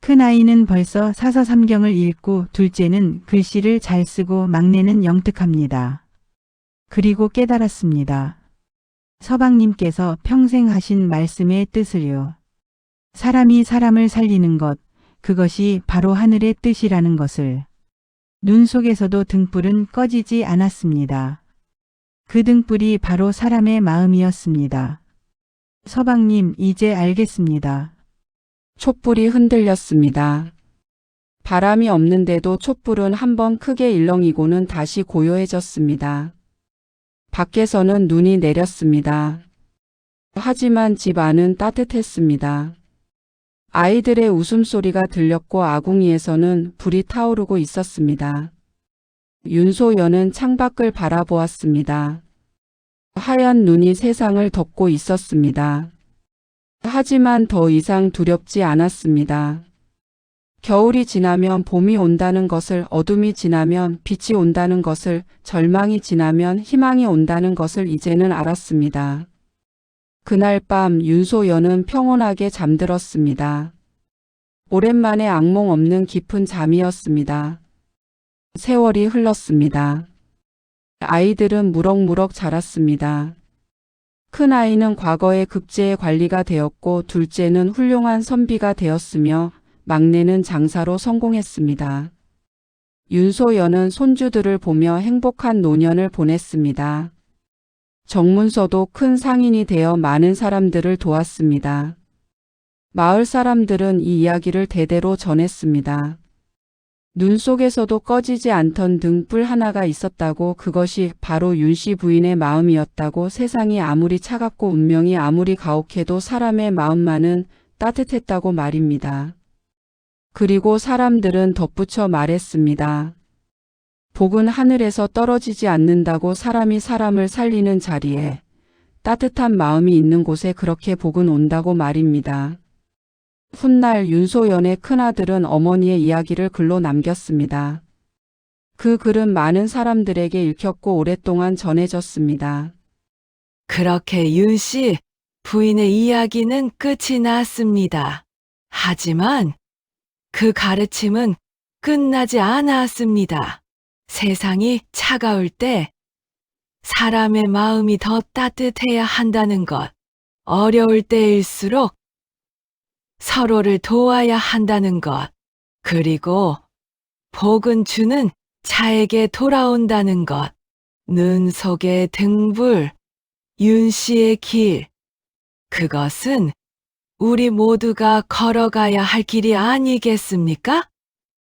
큰아이는 벌써 사서삼경을 읽고 둘째는 글씨를 잘 쓰고 막내는 영특합니다. 그리고 깨달았습니다. 서방님께서 평생 하신 말씀의 뜻을요. 사람이 사람을 살리는 것, 그것이 바로 하늘의 뜻이라는 것을. 눈 속에서도 등불은 꺼지지 않았습니다. 그 등불이 바로 사람의 마음이었습니다. 서방님, 이제 알겠습니다. 촛불이 흔들렸습니다. 바람이 없는데도 촛불은 한번 크게 일렁이고는 다시 고요해졌습니다. 밖에서는 눈이 내렸습니다. 하지만 집 안은 따뜻했습니다. 아이들의 웃음소리가 들렸고 아궁이에서는 불이 타오르고 있었습니다. 윤소연은 창밖을 바라보았습니다. 하얀 눈이 세상을 덮고 있었습니다. 하지만 더 이상 두렵지 않았습니다. 겨울이 지나면 봄이 온다는 것을, 어둠이 지나면 빛이 온다는 것을, 절망이 지나면 희망이 온다는 것을 이제는 알았습니다. 그날 밤 윤소연은 평온하게 잠들었습니다. 오랜만에 악몽 없는 깊은 잠이었습니다. 세월이 흘렀습니다. 아이들은 무럭무럭 자랐습니다. 큰아이는 과거의 급제의 관리가 되었고 둘째는 훌륭한 선비가 되었으며 막내는 장사로 성공했습니다. 윤소연은 손주들을 보며 행복한 노년을 보냈습니다. 정문서도 큰 상인이 되어 많은 사람들을 도왔습니다. 마을 사람들은 이 이야기를 대대로 전했습니다. 눈 속에서도 꺼지지 않던 등불 하나가 있었다고, 그것이 바로 윤씨 부인의 마음이었다고. 세상이 아무리 차갑고 운명이 아무리 가혹해도 사람의 마음만은 따뜻했다고 말입니다. 그리고 사람들은 덧붙여 말했습니다. 복은 하늘에서 떨어지지 않는다고. 사람이 사람을 살리는 자리에, 따뜻한 마음이 있는 곳에 그렇게 복은 온다고 말입니다. 훗날 윤소연의 큰아들은 어머니의 이야기를 글로 남겼습니다. 그 글은 많은 사람들에게 읽혔고 오랫동안 전해졌습니다. 그렇게 윤씨 부인의 이야기는 끝이 났습니다. 하지만 그 가르침은 끝나지 않았습니다. 세상이 차가울 때 사람의 마음이 더 따뜻해야 한다는 것, 어려울 때일수록 서로를 도와야 한다는 것, 그리고 복은 주는 자에게 돌아온다는 것, 눈 속의 등불, 윤씨의 길, 그것은 우리 모두가 걸어가야 할 길이 아니겠습니까?